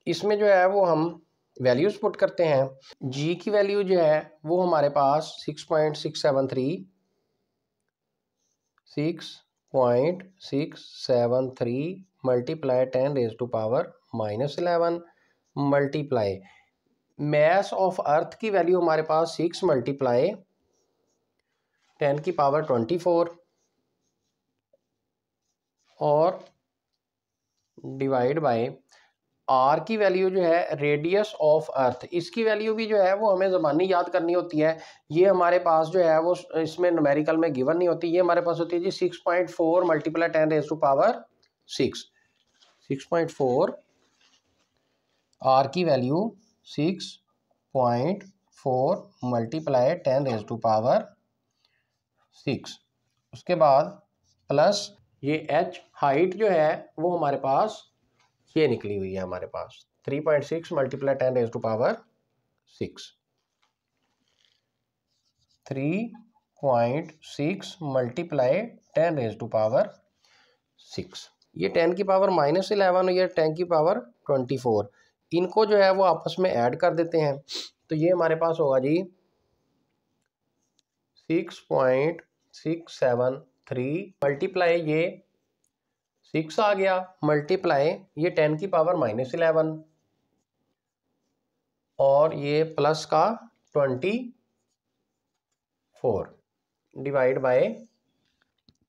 इसमें जो है वो हम वैल्यूज़ पुट करते हैं। जी की वैल्यू जो है वो हमारे पास 6.673 मल्टीप्लाई 10⁻⁻11 मल्टीप्लाई मैस ऑफ अर्थ की वैल्यू हमारे पास 6 मल्टीप्लाई 10 की पावर 24 और डिवाइड बाय आर की वैल्यू जो है रेडियस ऑफ अर्थ, इसकी वैल्यू भी जो है वो हमें ज़बानी याद करनी होती है। ये हमारे पास जो है वो इसमें न्यूमेरिकल में गिवन नहीं होती, ये हमारे पास होती है जी 6.4 मल्टीप्लाई 10⁻⁶। 6.4 आर की वैल्यू 6.4 मल्टीप्लाई 10⁻⁶। उसके बाद प्लस ये एच हाइट जो है वो हमारे पास ये निकली हुई है हमारे पास 3.6 मल्टीप्लाई 10⁻⁶। 3.6 मल्टीप्लाई 10⁻⁶। ये 10 की पावर -11 और ये 10 की पावर 24, इनको जो है वो आपस में ऐड कर देते हैं। तो ये हमारे पास होगा जी 6.673 मल्टीप्लाई ये 6 आ गया, मल्टीप्लाई ये 10 की पावर -11 और ये प्लस का 24 डिवाइड बाय,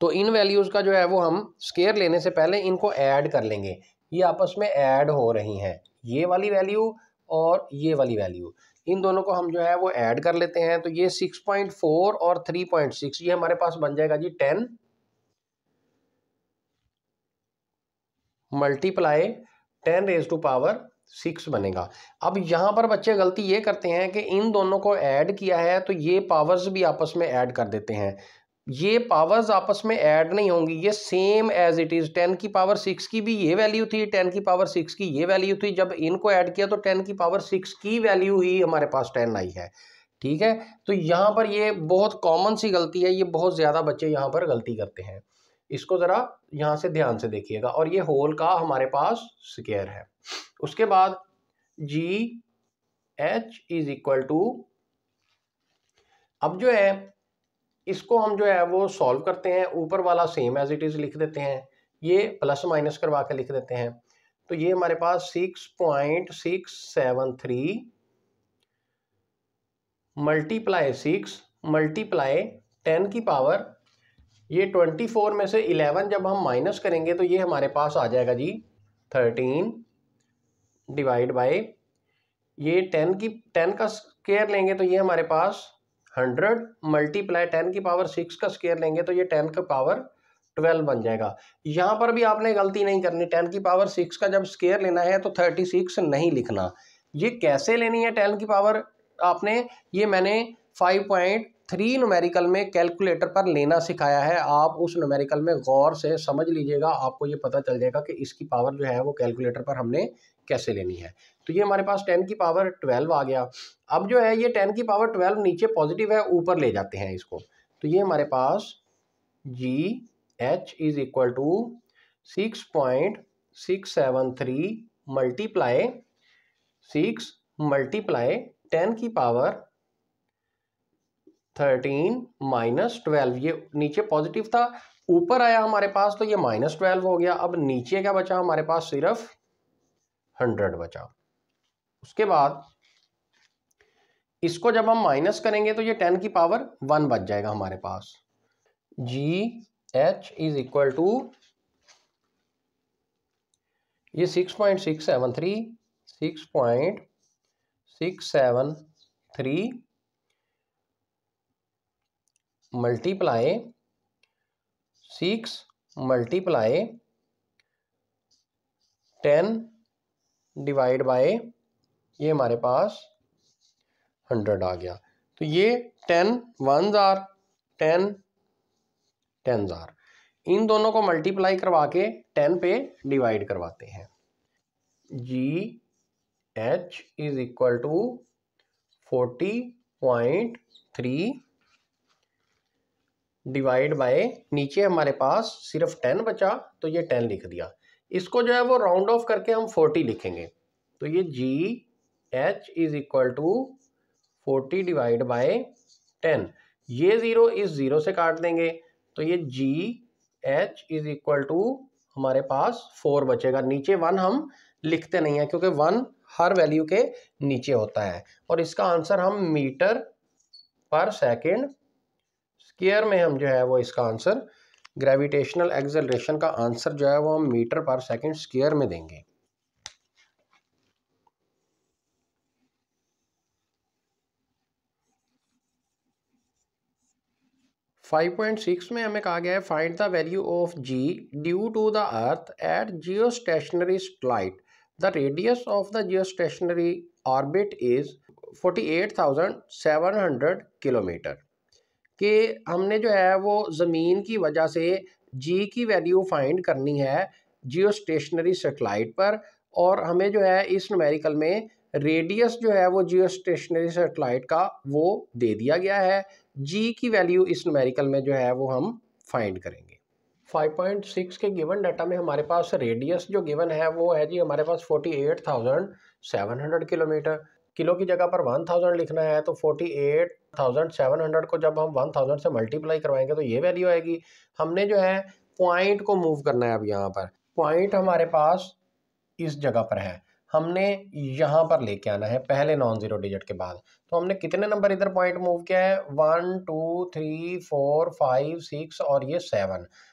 तो इन वैल्यूज़ का जो है वो हम स्केयर लेने से पहले इनको ऐड कर लेंगे। ये आपस में ऐड हो रही हैं, ये वाली वैल्यू और ये वाली वैल्यू, इन दोनों को हम जो है वो ऐड कर लेते हैं। तो ये 6.4 और 3.6 ये हमारे पास बन जाएगा जी 10 मल्टीप्लाई 10⁻⁶ बनेगा। अब यहाँ पर बच्चे गलती ये करते हैं कि इन दोनों को ऐड किया है तो ये पावर्स भी आपस में ऐड कर देते हैं। ये पावर्स आपस में ऐड नहीं होंगी, ये सेम एज इट इज़ 10 की पावर 6 की भी ये वैल्यू थी, 10 की पावर 6 की ये वैल्यू थी, जब इनको ऐड किया तो 10 की पावर 6 की वैल्यू ही हमारे पास 10 आई है। ठीक है, तो यहाँ पर ये बहुत कॉमन सी गलती है, ये बहुत ज़्यादा बच्चे यहाँ पर गलती करते हैं, इसको ज़रा यहाँ से ध्यान से देखिएगा। और ये होल का हमारे पास स्क्वायर है। उसके बाद G H is equal to, अब जो है इसको हम जो है वो सॉल्व करते हैं, ऊपर वाला सेम एज इट इज़ लिख देते हैं, ये प्लस माइनस करवा के लिख देते हैं। तो ये हमारे पास 6.673 मल्टीप्लाई 6 मल्टीप्लाई 10 की पावर ये 24 में से 11 जब हम माइनस करेंगे तो ये हमारे पास आ जाएगा जी 13 डिवाइड बाय ये 10 का स्क्वायर लेंगे तो ये हमारे पास 100 मल्टीप्लाई 10 की पावर 6 का स्क्वायर लेंगे तो ये 10 का पावर 12 बन जाएगा। यहाँ पर भी आपने गलती नहीं करनी, 10 की पावर 6 का जब स्क्वायर लेना है तो 36 नहीं लिखना। ये कैसे लेनी है 10 की पावर आपने, ये मैंने 5.3 न्यूमेरिकल में कैलकुलेटर पर लेना सिखाया है, आप उस न्यूमेरिकल में गौर से समझ लीजिएगा, आपको ये पता चल जाएगा कि इसकी पावर जो है वो कैलकुलेटर पर हमने कैसे लेनी है। तो ये हमारे पास 10 की पावर 12 आ गया। अब जो है ये 10 की पावर 12 नीचे पॉजिटिव है, ऊपर ले जाते हैं इसको, तो ये हमारे पास g H is equal to 6.673 multiply 6 multiply 10 की पावर 13 माइनस 12, ये नीचे पॉजिटिव था, ऊपर आया हमारे पास तो ये -12 हो गया। अब नीचे क्या बचा हमारे पास, सिर्फ 100 बचा। उसके बाद इसको जब हम माइनस करेंगे तो ये 10 की पावर 1 बच जाएगा हमारे पास। GH इज इक्वल टू, ये 6.673 मल्टीप्लाई 6 मल्टीप्लाई 10 डिवाइड बाय ये हमारे पास 100 आ गया। तो ये 10 1s आर 10 10s आर, इन दोनों को मल्टीप्लाई करवा के 10 पे डिवाइड करवाते हैं। GH is equal to 40.3 divide by, नीचे हमारे पास सिर्फ 10 बचा तो ये 10 लिख दिया। इसको जो है वो राउंड ऑफ करके हम 40 लिखेंगे। तो ये GH is equal to 40 divide by 10, ये 0 इस 0 से काट देंगे तो ये GH इज इक्वल टू हमारे पास 4 बचेगा। नीचे 1 हम लिखते नहीं है क्योंकि 1 हर वैल्यू के नीचे होता है। और इसका आंसर हम मीटर पर सेकेंड स्क्वायर में हम जो है वो इसका आंसर, ग्रेविटेशनल एक्सेलरेशन का आंसर जो है वो हम मीटर पर सेकेंड स्क्वायर में देंगे। 5.6 में हमें कहा गया है find the value of G due to the earth at geostationary satellite, the radius of the geostationary orbit is 48,700 kilometre. कि हमने जो है वो ज़मीन की वजह से G की वैल्यू फाइंड करनी है जियोस्टेशनरी सैटेलाइट पर, और हमें जो है इस न्यूमेरिकल में रेडियस जो है वो जियोस्टेशनरी सैटेलाइट का वो दे दिया गया है। G की वैल्यू इस न्यूमेरिकल में जो है वो हम फाइंड करेंगे। 5.6 के गिवन डाटा में हमारे पास रेडियस जो गिवन है वो है जी हमारे पास 48,700 किलोमीटर। किलो की जगह पर 1000 लिखना है तो 48,700 को जब हम 1000 से मल्टीप्लाई करवाएंगे तो ये वैल्यू आएगी। हमने जो है पॉइंट को मूव करना है। अब यहाँ पर पॉइंट हमारे पास इस जगह पर है, हमने यहाँ पर लेके आना है पहले नॉन जीरो डिजिट के बाद। तो हमने कितने नंबर इधर पॉइंट मूव किया है, 1 2 3 4 5 6 और ये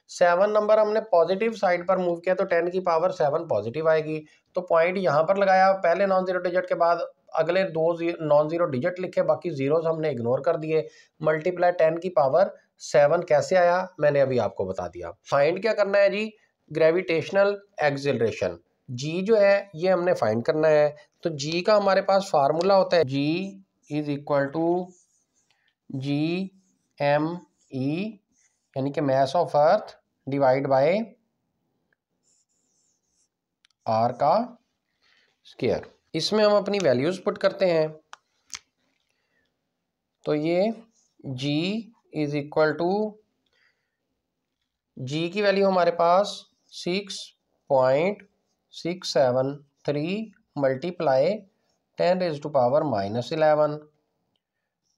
7 नंबर हमने पॉजिटिव साइड पर मूव किया तो 10 की पावर 7 पॉजिटिव आएगी। तो पॉइंट यहाँ पर लगाया पहले नॉन जीरो डिजिट के बाद, अगले 2 नॉन जीरो डिजिट लिखे, बाकी जीरोस हमने इग्नोर कर दिए। मल्टीप्लाई 10 की पावर 7 कैसे आया मैंने अभी आपको बता दिया। फाइंड क्या करना है जी, ग्रेविटेशनल एक्सेलरेशन G जो है ये हमने फाइंड करना है। तो G का हमारे पास फार्मूला होता है G is equal to GME यानी कि mass of earth divide by R का स्क्वायर। इसमें हम अपनी वैल्यूज पुट करते हैं। तो ये G is equal to, G की वैल्यू हमारे पास 6.673 multiply 10⁻⁻11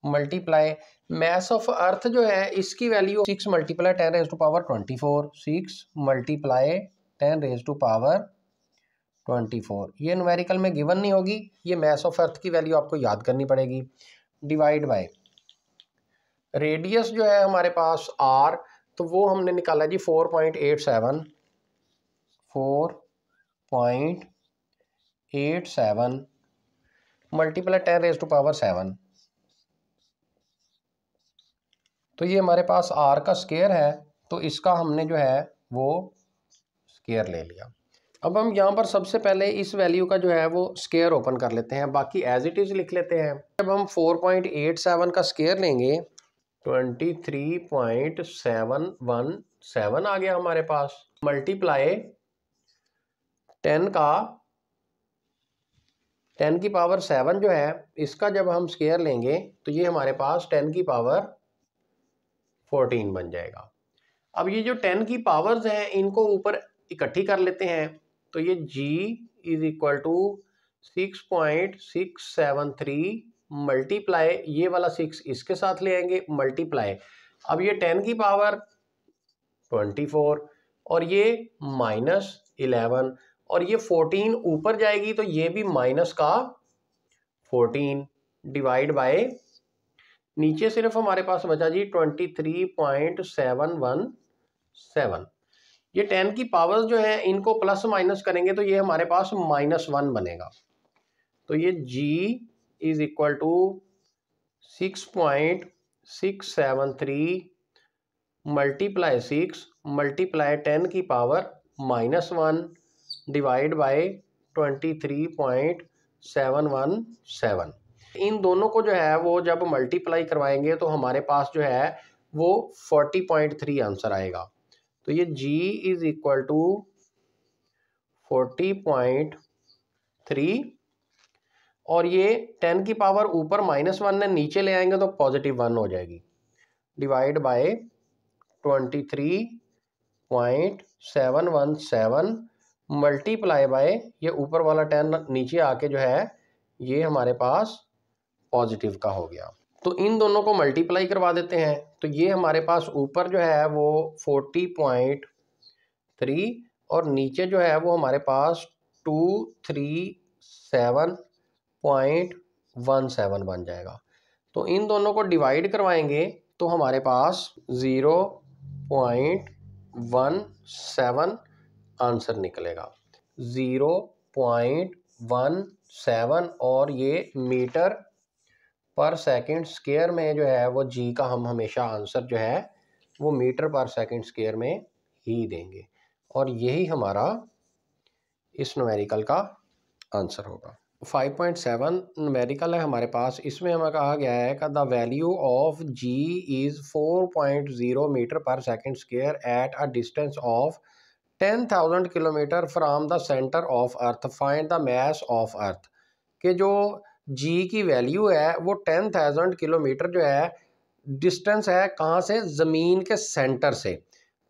multiply mass of earth जो है इसकी वैल्यू 6 मल्टीप्लाई 10⁻24, 6 मल्टीप्लाई 10⁻24। ये न्यूमेरिकल में गिवन नहीं होगी, ये मास ऑफ अर्थ की वैल्यू आपको याद करनी पड़ेगी। डिवाइड बाय रेडियस जो है हमारे पास R, तो वो हमने निकाला जी 4.87 मल्टीप्लाई 10⁻7। तो ये हमारे पास R का स्क्वायर है, तो इसका हमने जो है वो स्क्वायर ले लिया। अब हम यहाँ पर सबसे पहले इस वैल्यू का जो है वो स्क्वायर ओपन कर लेते हैं, बाकी एज इट इज लिख लेते हैं। जब हम 4.87 का स्क्वायर लेंगे 23.717 आ गया हमारे पास, मल्टीप्लाई 10 की पावर 7 जो है इसका जब हम स्क्वायर लेंगे तो ये हमारे पास 10 की पावर 14 बन जाएगा। अब ये जो 10 की पावर्स हैं इनको ऊपर इकट्ठी कर लेते हैं। तो ये G is equal to 6.673 multiply ये वाला 6 इसके साथ ले आएंगे मल्टीप्लाई, अब ये 10 की पावर 24 और ये -11 और ये 14 ऊपर जाएगी तो ये भी माइनस का 14 डिवाइड बाय नीचे सिर्फ हमारे पास बचा जी 23.717। ये 10 की पावर्स जो है इनको प्लस माइनस करेंगे तो ये हमारे पास -1 बनेगा। तो ये g is equal to 6.673 multiply 6 multiply 10 की पावर -1 डिवाइड बाय 23.717। इन दोनों को जो है वो जब मल्टीप्लाई करवाएंगे तो हमारे पास जो है वो 40.3 आंसर आएगा। तो ये g इज इक्वल टू 40.3 और ये 10 की पावर ऊपर -1 ने नीचे ले आएंगे तो +1 हो जाएगी डिवाइड बाय 23.717 मल्टीप्लाई बाय ये ऊपर वाला 10 नीचे आके जो है ये हमारे पास पॉजिटिव का हो गया। तो इन दोनों को मल्टीप्लाई करवा देते हैं तो ये हमारे पास ऊपर जो है वो 40.3 और नीचे जो है वो हमारे पास 237.17 बन जाएगा। तो इन दोनों को डिवाइड करवाएंगे तो हमारे पास 0.17 आंसर निकलेगा। 0.17 और ये मीटर पर सेकंड स्क्वायर में जो है वो जी का हम हमेशा आंसर जो है वो मीटर पर सेकंड स्क्वायर में ही देंगे और यही हमारा इस न्यूमेरिकल का आंसर होगा। 5.7 न्यूमेरिकल है हमारे पास, इसमें हमें कहा गया है कि the value of g is 4.0 metre per second square at a distance of 10,000 kilometre from the centre of earth, find the mass of earth. कि जो जी की वैल्यू है वो 10,000 किलोमीटर जो है डिस्टेंस है कहाँ से, ज़मीन के सेंटर से।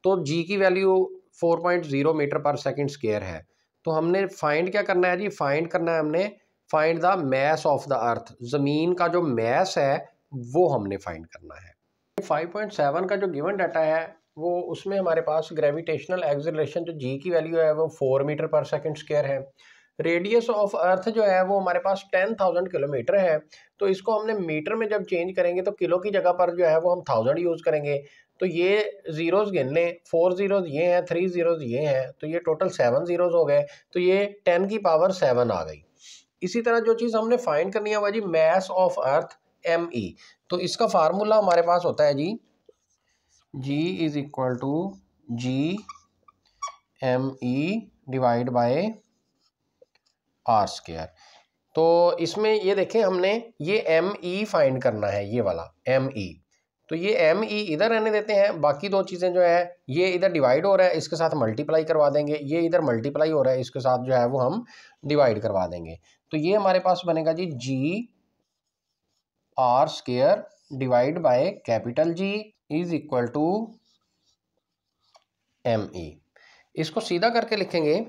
तो जी की value 4.0 metre per second square है। तो हमने फाइंड क्या करना है जी, फाइंड करना है हमने find the mass of the अर्थ, ज़मीन का जो मास है वो हमने फाइंड करना है। 5.7 का जो गिवन डाटा है वो उसमें हमारे पास ग्रेविटेशनल एक्सेलरेशन जो जी की वैल्यू है वो 4 मीटर पर सेकंड स्क्वायर है। रेडियस ऑफ अर्थ जो है वो हमारे पास 10,000 किलोमीटर है। तो इसको हमने मीटर में जब चेंज करेंगे तो किलो की जगह पर जो है वो हम 1000 यूज़ करेंगे। तो ये ज़ीरोज़ गिन लें, 4 ज़ीरोज़ ये हैं, 3 ज़ीरोज़ ये हैं, तो ये टोटल 7 ज़ीरोज़ हो गए। तो ये 10 की पावर 7 आ गई। इसी तरह जो चीज़ हमने फाइंड करनी है वह जी मास ऑफ अर्थ ME। तो इसका फार्मूला हमारे पास होता है जी G is equal to GME divide by R square. तो इसमें ये देखें हमने ये ME फाइंड करना है, ये वाला ME। तो ये ME इधर रहने देते हैं, बाकी दो चीज़ें जो है ये इधर डिवाइड हो रहा है इसके साथ मल्टीप्लाई करवा देंगे, ये इधर मल्टीप्लाई हो रहा है इसके साथ जो है वो हम डिवाइड करवा देंगे। तो ये हमारे पास बनेगा जी GR square divide by capital G is equal to ME। इसको सीधा करके लिखेंगे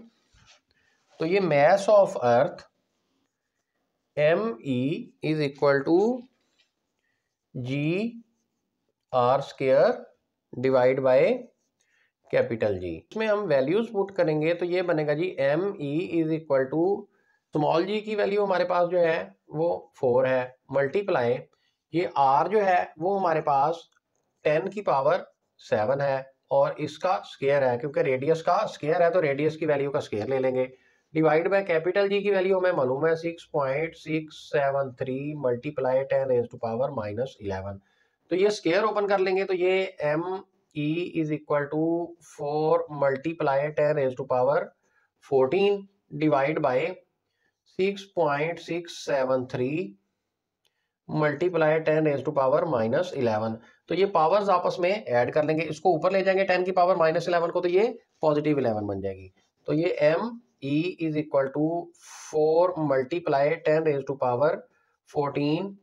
तो ये mass of earth ME is equal to GR square divide by capital G। इसमें हम वैल्यूज पुट करेंगे तो ये बनेगा जी ME is equal to small g की वैल्यू हमारे पास जो है वो 4 है, मल्टीप्लाई ये R जो है वो हमारे पास 10 की पावर 7 है और इसका स्क्वायर है, क्योंकि रेडियस का स्क्वायर है तो रेडियस की वैल्यू का स्क्वायर ले लेंगे, डिवाइड बाय कैपिटल जी की वैल्यू हमें मालूम है 6.673 मल्टीप्लाई 10 रेज़ टू पावर -11। तो ये स्क्वायर ओपन कर लेंगे तो ये ME is equal to 4 multiply 10 raise to power 14 divide by 6.673 multiply 10 raise to power -11। तो ये पावर्स आपस में ऐड कर लेंगे, इसको ऊपर ले जाएंगे 10 की पावर -11 को तो ये +11 बन जाएगी। तो ये ME is equal to 4 multiply 10 raise to power 14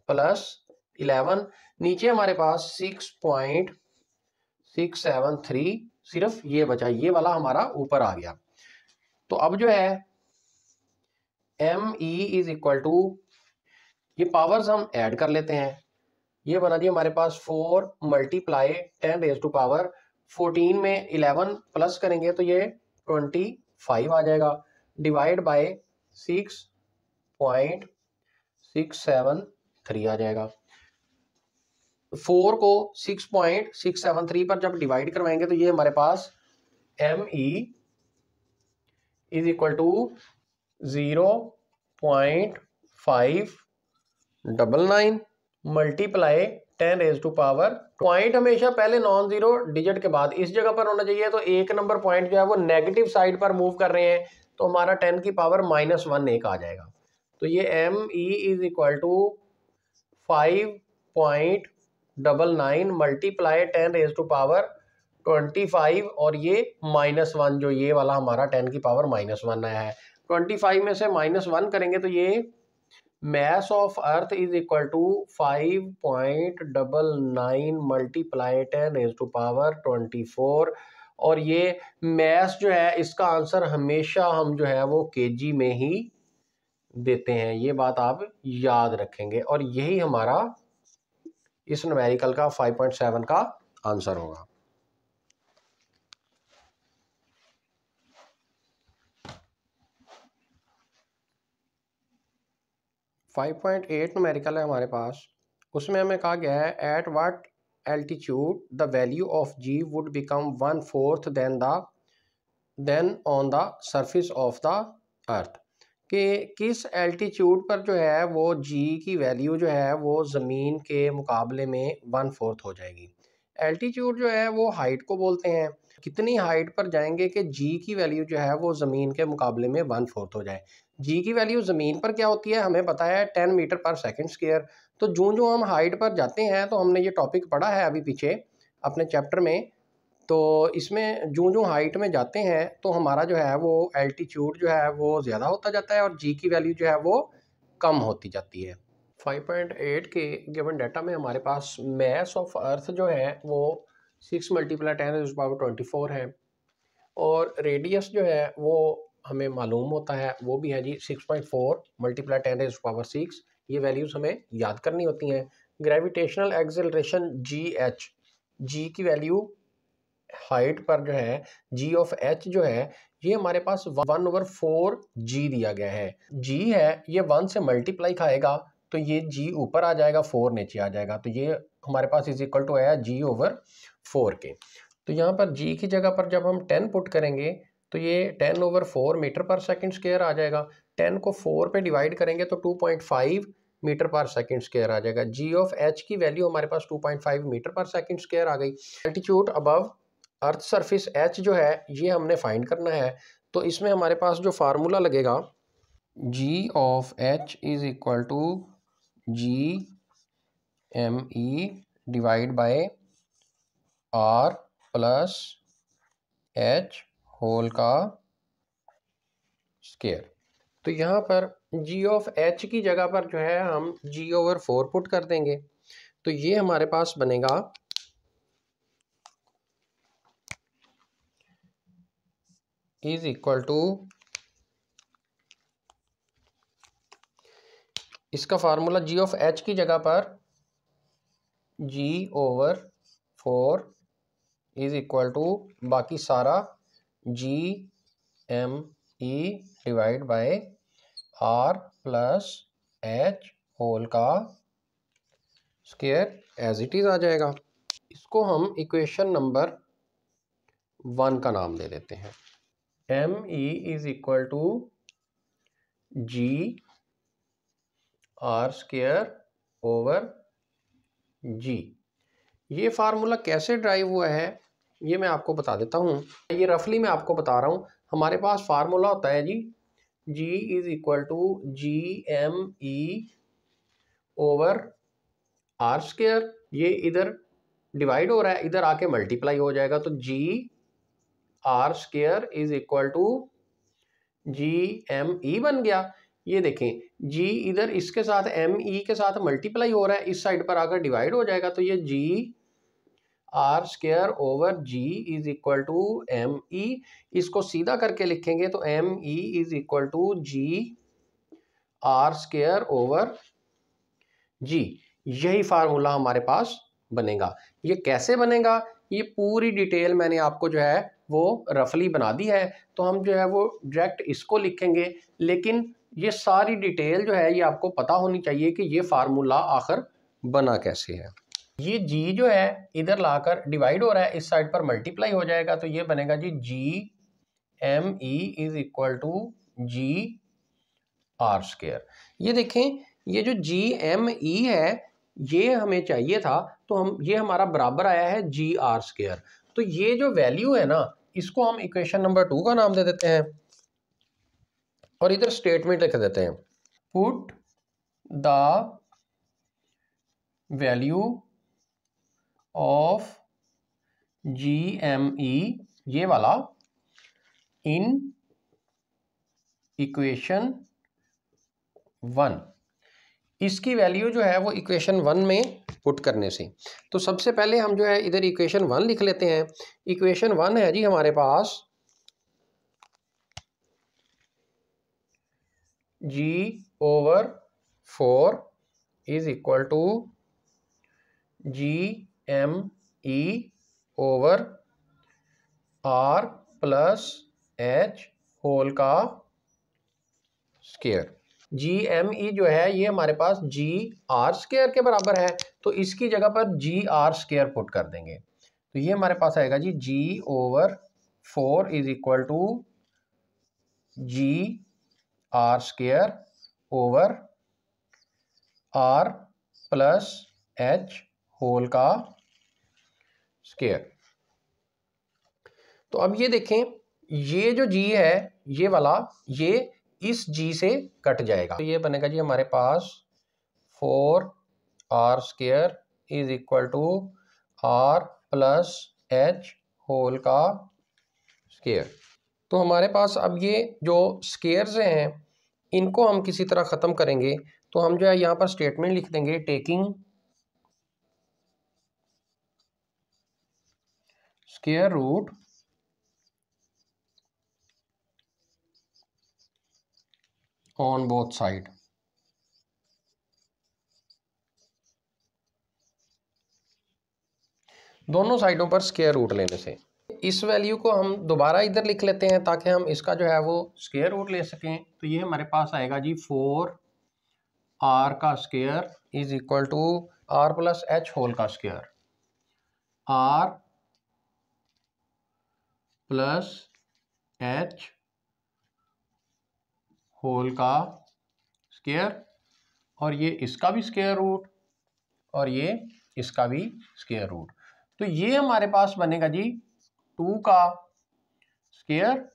plus 11, नीचे हमारे पास 6.673 सिर्फ ये बचा, ये वाला हमारा ऊपर आ गया। तो अब जो है ME इज इक्वल टू ये पावर्स हम ऐड कर लेते हैं। ये बना दिया हमारे पास 4 मल्टीप्लाई 10 रेज टू पावर 14 में 11 प्लस करेंगे तो ये 25 आ जाएगा, डिवाइड बाय 6.673 आ जाएगा। 4 को 6.673 पर जब डिवाइड करवाएंगे तो ये हमारे पास ME is equal to 0.599 multiply 10 raise to power. Point हमेशा पहले नॉन जीरो डिजिट के बाद इस जगह पर होना चाहिए, तो एक नंबर पॉइंट जो है वो नेगेटिव साइड पर मूव कर रहे हैं, तो हमारा 10 की पावर -1 एक आ जाएगा। तो ये ME is equal to 5.99 multiply 10 raise to power 25 और ये -1, जो ये वाला हमारा 10 की पावर -1 आया है। 25 में से -1 करेंगे तो ये mass of earth is equal to 5.99 multiply 10 raise to power 24, और ये mass जो है इसका आंसर हमेशा हम जो है वो kg में ही देते हैं, ये बात आप याद रखेंगे, और यही हमारा इस न्यूमेरिकल का 5.7 का आंसर होगा। 5.8 न्यूमेरिकल है हमारे पास, उसमें हमें कहा गया है at what altitude the value of G would become 1/4 than on the surface of the earth, कि किस एल्टीट्यूड पर जो है वो जी की वैल्यू जो है वो ज़मीन के मुकाबले में 1/4 हो जाएगी। एल्टीट्यूड जो है वो हाइट को बोलते हैं, कितनी हाइट पर जाएंगे कि जी की वैल्यू जो है वो ज़मीन के मुकाबले में 1/4 हो जाए। जी की वैल्यू ज़मीन पर क्या होती है हमें पता है 10 मीटर पर सेकंड स्क्वायर। तो जो हम हाइट पर जाते हैं, तो हमने ये टॉपिक पढ़ा है अभी पीछे अपने चैप्टर में, तो इसमें जो हाइट में जाते हैं तो हमारा जो है वो एल्टीट्यूड जो है वो ज़्यादा होता जाता है और जी की वैल्यू जो है वो कम होती जाती है। 5.8 के गिवन डाटा में हमारे पास मैस ऑफ अर्थ जो है वो 6 मल्टीप्लाई 10⁻24 है, और रेडियस जो है वो हमें मालूम होता है, वो भी है जी 6.4 मल्टीप्लाई 10⁻6। ये वैल्यूज़ हमें याद करनी होती हैं। ग्रेविटेशनल एक्सेलरेशन GH, जी की वैल्यू हाइट पर जो है जी ऑफ एच जो है ये हमारे पास 1/4 जी दिया गया है। जी है ये 1 से मल्टीप्लाई खाएगा तो ये जी ऊपर आ जाएगा, 4 नीचे आ जाएगा, तो ये हमारे पास इज इक्वल टू आया g/4 के। तो यहाँ पर g की जगह पर जब हम 10 पुट करेंगे तो ये 10/4 मीटर पर सेकंड स्क्वायर आ जाएगा। 10 को 4 पे डिवाइड करेंगे तो 2.5 मीटर पर सेकंड स्क्वायर आ जाएगा। जी ऑफ एच की वैल्यू हमारे पास 2.5 मीटर पर सेकंड स्क्वायर आ गई। Altitude above earth surface H जो है ये हमने फाइंड करना है, तो इसमें हमारे पास जो फार्मूला लगेगा g of h is equal to GME divide by R plus H whole का स्क्वायर। तो यहाँ पर जी ऑफ एच की जगह पर जो है हम g/4 पुट कर देंगे, तो ये हमारे पास बनेगा इज इक्वल टू, इसका फार्मूला जी ऑफ एच की जगह पर g/4 इज इक्वल टू बाकी सारा GME divide by R plus H whole का स्क्वायर एज इट इज आ जाएगा। इसको हम इक्वेशन नंबर 1 का नाम दे देते हैं। ME is equal to GR²/G। ये फार्मूला कैसे ड्राइव हुआ है ये मैं आपको बता देता हूँ। ये रफली मैं आपको बता रहा हूँ। हमारे पास फार्मूला होता है जी G is equal to GME/R²। ये इधर डिवाइड हो रहा है, इधर आके मल्टीप्लाई हो जाएगा, तो GR² is equal to GME बन गया। ये देखें G इधर इसके साथ ME के साथ मल्टीप्लाई हो रहा है, इस साइड पर आकर डिवाइड हो जाएगा, तो ये GR²/G is equal to ME। इसको सीधा करके लिखेंगे तो ME is equal to GR²/G जी, यही फार्मूला हमारे पास बनेगा। ये कैसे बनेगा, ये पूरी डिटेल मैंने आपको जो है वो रफली बना दी है, तो हम जो है वो डायरेक्ट इसको लिखेंगे, लेकिन ये सारी डिटेल जो है ये आपको पता होनी चाहिए कि ये फार्मूला आखिर बना कैसे है। ये जी जो है इधर लाकर डिवाइड हो रहा है, इस साइड पर मल्टीप्लाई हो जाएगा, तो ये बनेगा जी G M E is equal to g R square. ये देखें, ये जो जी एम ई है ये हमें चाहिए था, तो हम ये हमारा बराबर आया है जी आर स्क्वायर। तो ये जो वैल्यू है ना, इसको हम इक्वेशन नंबर 2 का नाम दे देते हैं और इधर स्टेटमेंट लिख देते हैं, put the value of G M E, ये वाला, इन इक्वेशन 1। इसकी वैल्यू जो है वो इक्वेशन 1 में पुट करने से, तो सबसे पहले हम जो है इधर इक्वेशन 1 लिख लेते हैं। इक्वेशन 1 है जी हमारे पास g over 4 is equal to G M E over R plus H whole का स्क्वायर। जी एम ई जो है ये हमारे पास जी आर स्क्वायर के बराबर है, तो इसकी जगह पर जी आर स्क्वायर पुट कर देंगे, तो ये हमारे पास आएगा जी g over 4 is equal to g R square over R plus H whole का स्क्वायर। तो अब ये देखें, ये जो जी है ये वाला, ये इस जी से कट जाएगा, तो ये बनेगा जी हमारे पास 4 R square is equal to R plus H whole का स्क्वायर। तो हमारे पास अब ये जो स्क्वायर्स हैं इनको हम किसी तरह ख़त्म करेंगे, तो हम जो है यहाँ पर स्टेटमेंट लिख देंगे, taking square root on both side. दोनों साइडों पर स्क्वायर रूट लेने से इस वैल्यू को हम दोबारा इधर लिख लेते हैं ताकि हम इसका जो है वो स्क्वायर रूट ले सकें। तो ये हमारे पास आएगा जी 4 आर का square is equal to R plus H whole का square, R plus H whole का स्क्वायर, और ये इसका भी स्क्वायर रूट और ये इसका भी स्क्वायर रूट। तो ये हमारे पास बनेगा जी 2 का स्क्वायर,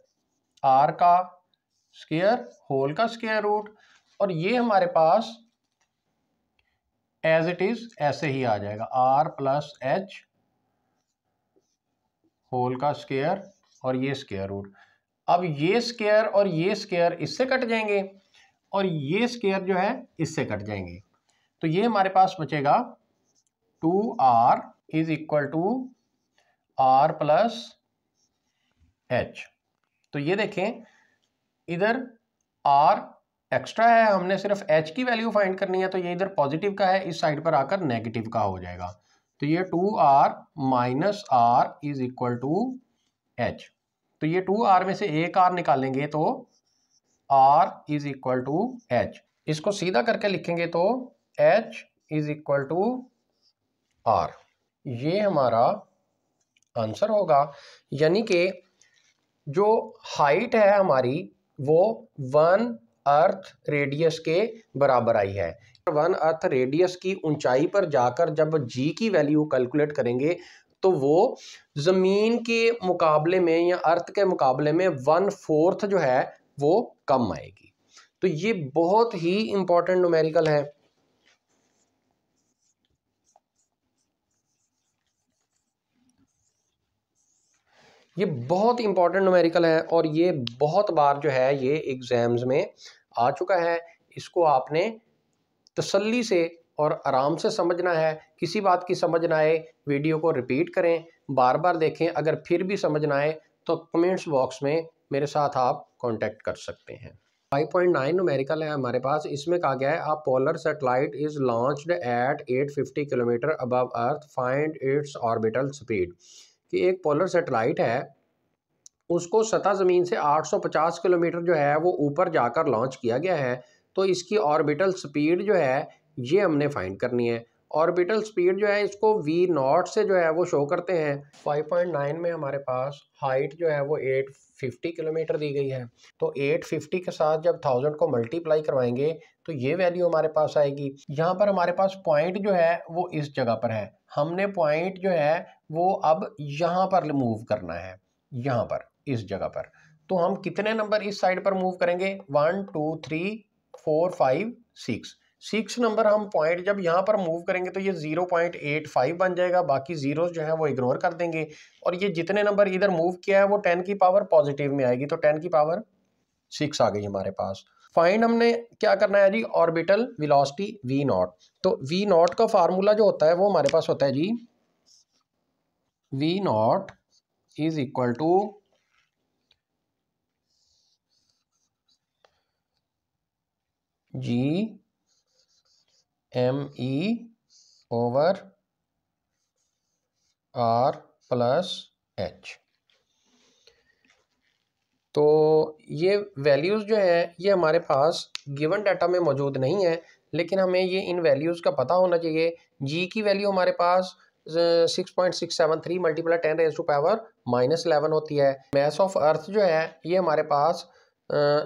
आर का स्क्वायर होल का स्क्वायर रूट, और ये हमारे पास एज इट इज ऐसे ही आ जाएगा, आर प्लस एच होल का स्क्वायर और ये स्क्वायर रूट। अब ये स्क्वायर और ये स्क्वायर इससे कट जाएंगे और ये स्क्वायर जो है इससे कट जाएंगे, तो ये हमारे पास बचेगा 2r is equal to R plus H. तो ये देखें, इधर r एक्स्ट्रा है, हमने सिर्फ h की वैल्यू फाइंड करनी है, तो ये इधर पॉजिटिव का है, इस साइड पर आकर नेगेटिव का हो जाएगा, तो ये 2r minus R is equal to h। तो ये 2r में से एक r निकालेंगे तो r is equal to h। इसको सीधा करके लिखेंगे तो h is equal to r। ये हमारा आंसर होगा, यानी कि जो हाइट है हमारी वो 1 अर्थ रेडियस के बराबर आई है। 1 अर्थ रेडियस की ऊंचाई पर जाकर जब g की वैल्यू कैलकुलेट करेंगे तो वो ज़मीन के मुकाबले में या अर्थ के मुकाबले में 1/4 जो है वो कम आएगी। तो ये बहुत ही इंपॉर्टेंट न्यूमेरिकल है। ये बहुत इंपॉर्टेंट न्यूमेरिकल है और ये बहुत बार जो है ये एग्जाम्स में आ चुका है। इसको आपने तसल्ली से और आराम से समझना है। किसी बात की समझ ना आए वीडियो को रिपीट करें, बार बार देखें। अगर फिर भी समझ ना आए तो कमेंट्स बॉक्स में मेरे साथ आप कांटेक्ट कर सकते हैं। 5.9 न्यूमेरिकल है हमारे पास। इसमें कहा गया है a polar satellite is launched at 850 kilometre above earth, find its orbital speed. कि एक पोलर सैटेलाइट है, उसको सतह ज़मीन से 850 किलोमीटर जो है वो ऊपर जाकर लॉन्च किया गया है। तो इसकी ऑर्बिटल स्पीड जो है ये हमने फाइंड करनी है। ऑर्बिटल स्पीड जो है इसको v0 से जो है वो शो करते हैं। 5.9 में हमारे पास हाइट जो है वो 850 किलोमीटर दी गई है। तो 850 के साथ जब 1000 को मल्टीप्लाई करवाएंगे तो ये वैल्यू हमारे पास आएगी। यहाँ पर हमारे पास पॉइंट जो है वो इस जगह पर है, हमने पॉइंट जो है वो अब यहाँ पर मूव करना है, यहाँ पर इस जगह पर। तो हम कितने नंबर इस साइड पर मूव करेंगे? 1 2 3 4 5 6 नंबर हम पॉइंट जब यहाँ पर मूव करेंगे तो ये 0.85 बन जाएगा। बाकी जीरो जो है वो इग्नोर कर देंगे और ये जितने नंबर इधर मूव किया है वो 10 की पावर पॉजिटिव में आएगी। तो 10 की पावर 6 आ गई हमारे पास। फाइंड हमने क्या करना है जी? Orbital velocity v0। तो v0 का फार्मूला जो होता है वो हमारे पास होता है जी v0 is equal to G M E over R plus H. तो ये वैल्यूज़ जो है ये हमारे पास गिवन डाटा में मौजूद नहीं है, लेकिन हमें ये इन वैल्यूज़ का पता होना चाहिए। जी की वैल्यू हमारे पास 6.673 मल्टीप्लाई 10⁻⁻11 होती है। मास ऑफ अर्थ जो है ये हमारे पास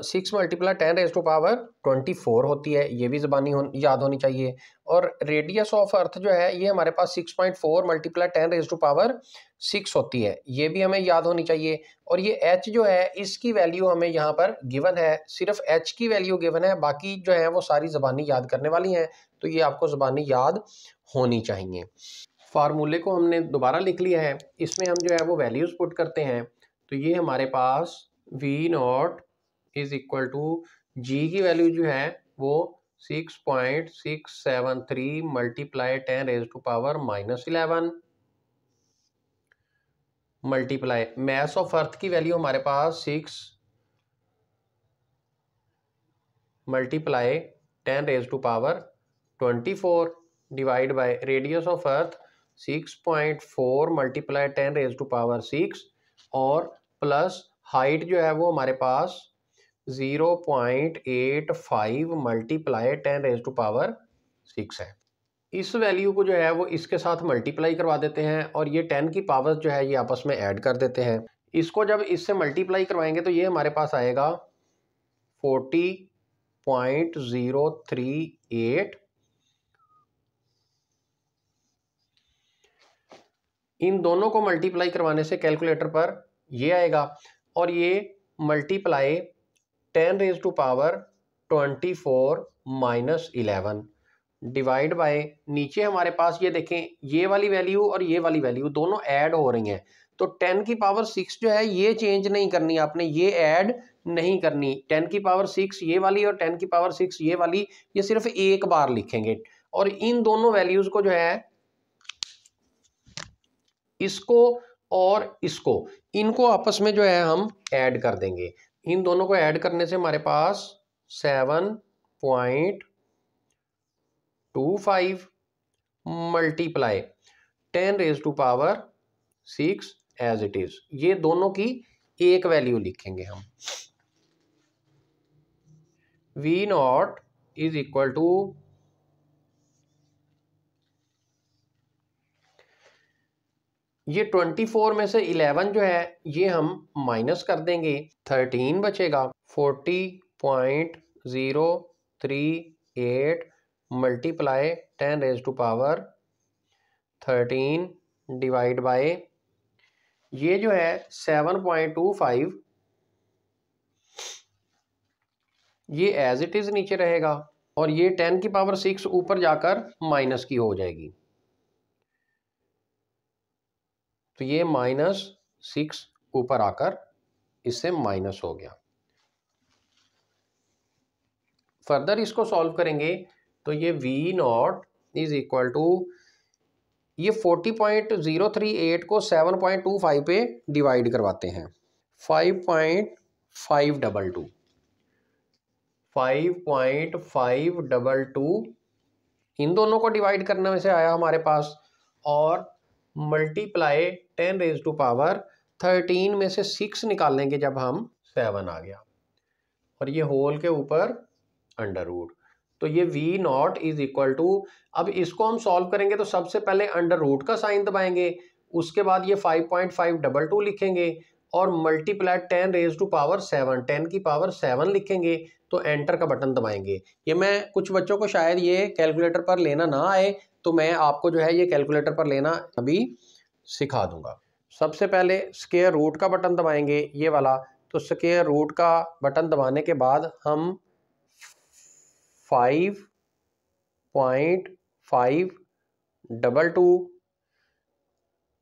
6 मल्टीप्लाई 10⁻24 होती है, ये भी ज़बानी याद होनी चाहिए। और रेडियस ऑफ अर्थ जो है ये हमारे पास 6.4 मल्टीप्लाई 10⁻6 होती है, ये भी हमें याद होनी चाहिए। और ये h जो है इसकी वैल्यू हमें यहाँ पर गिवन है, सिर्फ h की वैल्यू गिवन है, बाकी जो है वो सारी ज़बानी याद करने वाली हैं। तो ये आपको ज़बानी याद होनी चाहिए। फार्मूले को हमने दोबारा लिख लिया है, इसमें हम जो है वो वैल्यूज़ पुट करते हैं। तो ये हमारे पास v0 is equal to g की वैल्यू जो है वो 6.673 मल्टीप्लाई 10⁻⁻11 मल्टीप्लाई मास ऑफ अर्थ की वैल्यू हमारे पास 6 multiply 10⁻24 divide by radius of earth 6.4 multiply 10⁻6 और प्लस हाइट जो है वो हमारे पास 0.85 मल्टीप्लाई 10⁻6 है। इस वैल्यू को जो है वो इसके साथ मल्टीप्लाई करवा देते हैं और ये 10 की पावर जो है ये आपस में ऐड कर देते हैं। इसको जब इससे मल्टीप्लाई करवाएंगे तो ये हमारे पास आएगा 40.038। इन दोनों को मल्टीप्लाई करवाने से कैलकुलेटर पर ये आएगा और ये मल्टीप्लाई 10⁻24 - 11 डिवाइड बाय नीचे हमारे पास ये देखें ये वाली वैल्यू और ये वाली वैल्यू दोनों ऐड हो रही हैं। तो 10 की पावर 6 जो है ये चेंज नहीं करनी आपने, ये ऐड नहीं करनी। 10 की पावर 6 ये वाली और 10 की पावर 6 ये वाली, ये सिर्फ एक बार लिखेंगे। और इन दोनों वैल्यूज को जो है इसको और इसको, इनको आपस में जो है हम ऐड कर देंगे। इन दोनों को ऐड करने से हमारे पास 7.25 मल्टीप्लाई 10⁻6 एज इट इज, ये दोनों की एक वैल्यू लिखेंगे हम। v0 इज इक्वल टू ये 24 में से 11 जो है ये हम माइनस कर देंगे, 13 बचेगा। 40.038 मल्टीप्लाई 10⁻13 डिवाइड बाय ये जो है 7.25, ये एज इट इज नीचे रहेगा और ये 10 की पावर 6 ऊपर जाकर माइनस की हो जाएगी। तो ये -6 ऊपर आकर इससे माइनस हो गया। फर्दर इसको सॉल्व करेंगे तो ये v0 इज इक्वल टू ये 40.038 को 7.25 पे डिवाइड करवाते हैं, 5.522 5.522 इन दोनों को डिवाइड करने में से आया हमारे पास, और मल्टीप्लाई 10⁻13 में से 6 निकालेंगे जब हम 7 आ गया, और ये होल के ऊपर अंडर रूट। तो ये V naught is equal to, अब इसको हम सॉल्व करेंगे तो सबसे पहले अंडर रूट का साइन दबाएंगे, उसके बाद ये 5.522 लिखेंगे और मल्टीप्लाई 10⁻7 10 की पावर 7 लिखेंगे, तो एंटर का बटन दबाएंगे। ये मैं कुछ बच्चों को शायद ये कैलकुलेटर पर लेना ना आए, तो मैं आपको जो है ये कैलकुलेटर पर लेना अभी सिखा दूंगा। सबसे पहले स्क्वायर रूट का बटन दबाएंगे, ये वाला। तो स्क्वायर रूट का बटन दबाने के बाद हम 5.522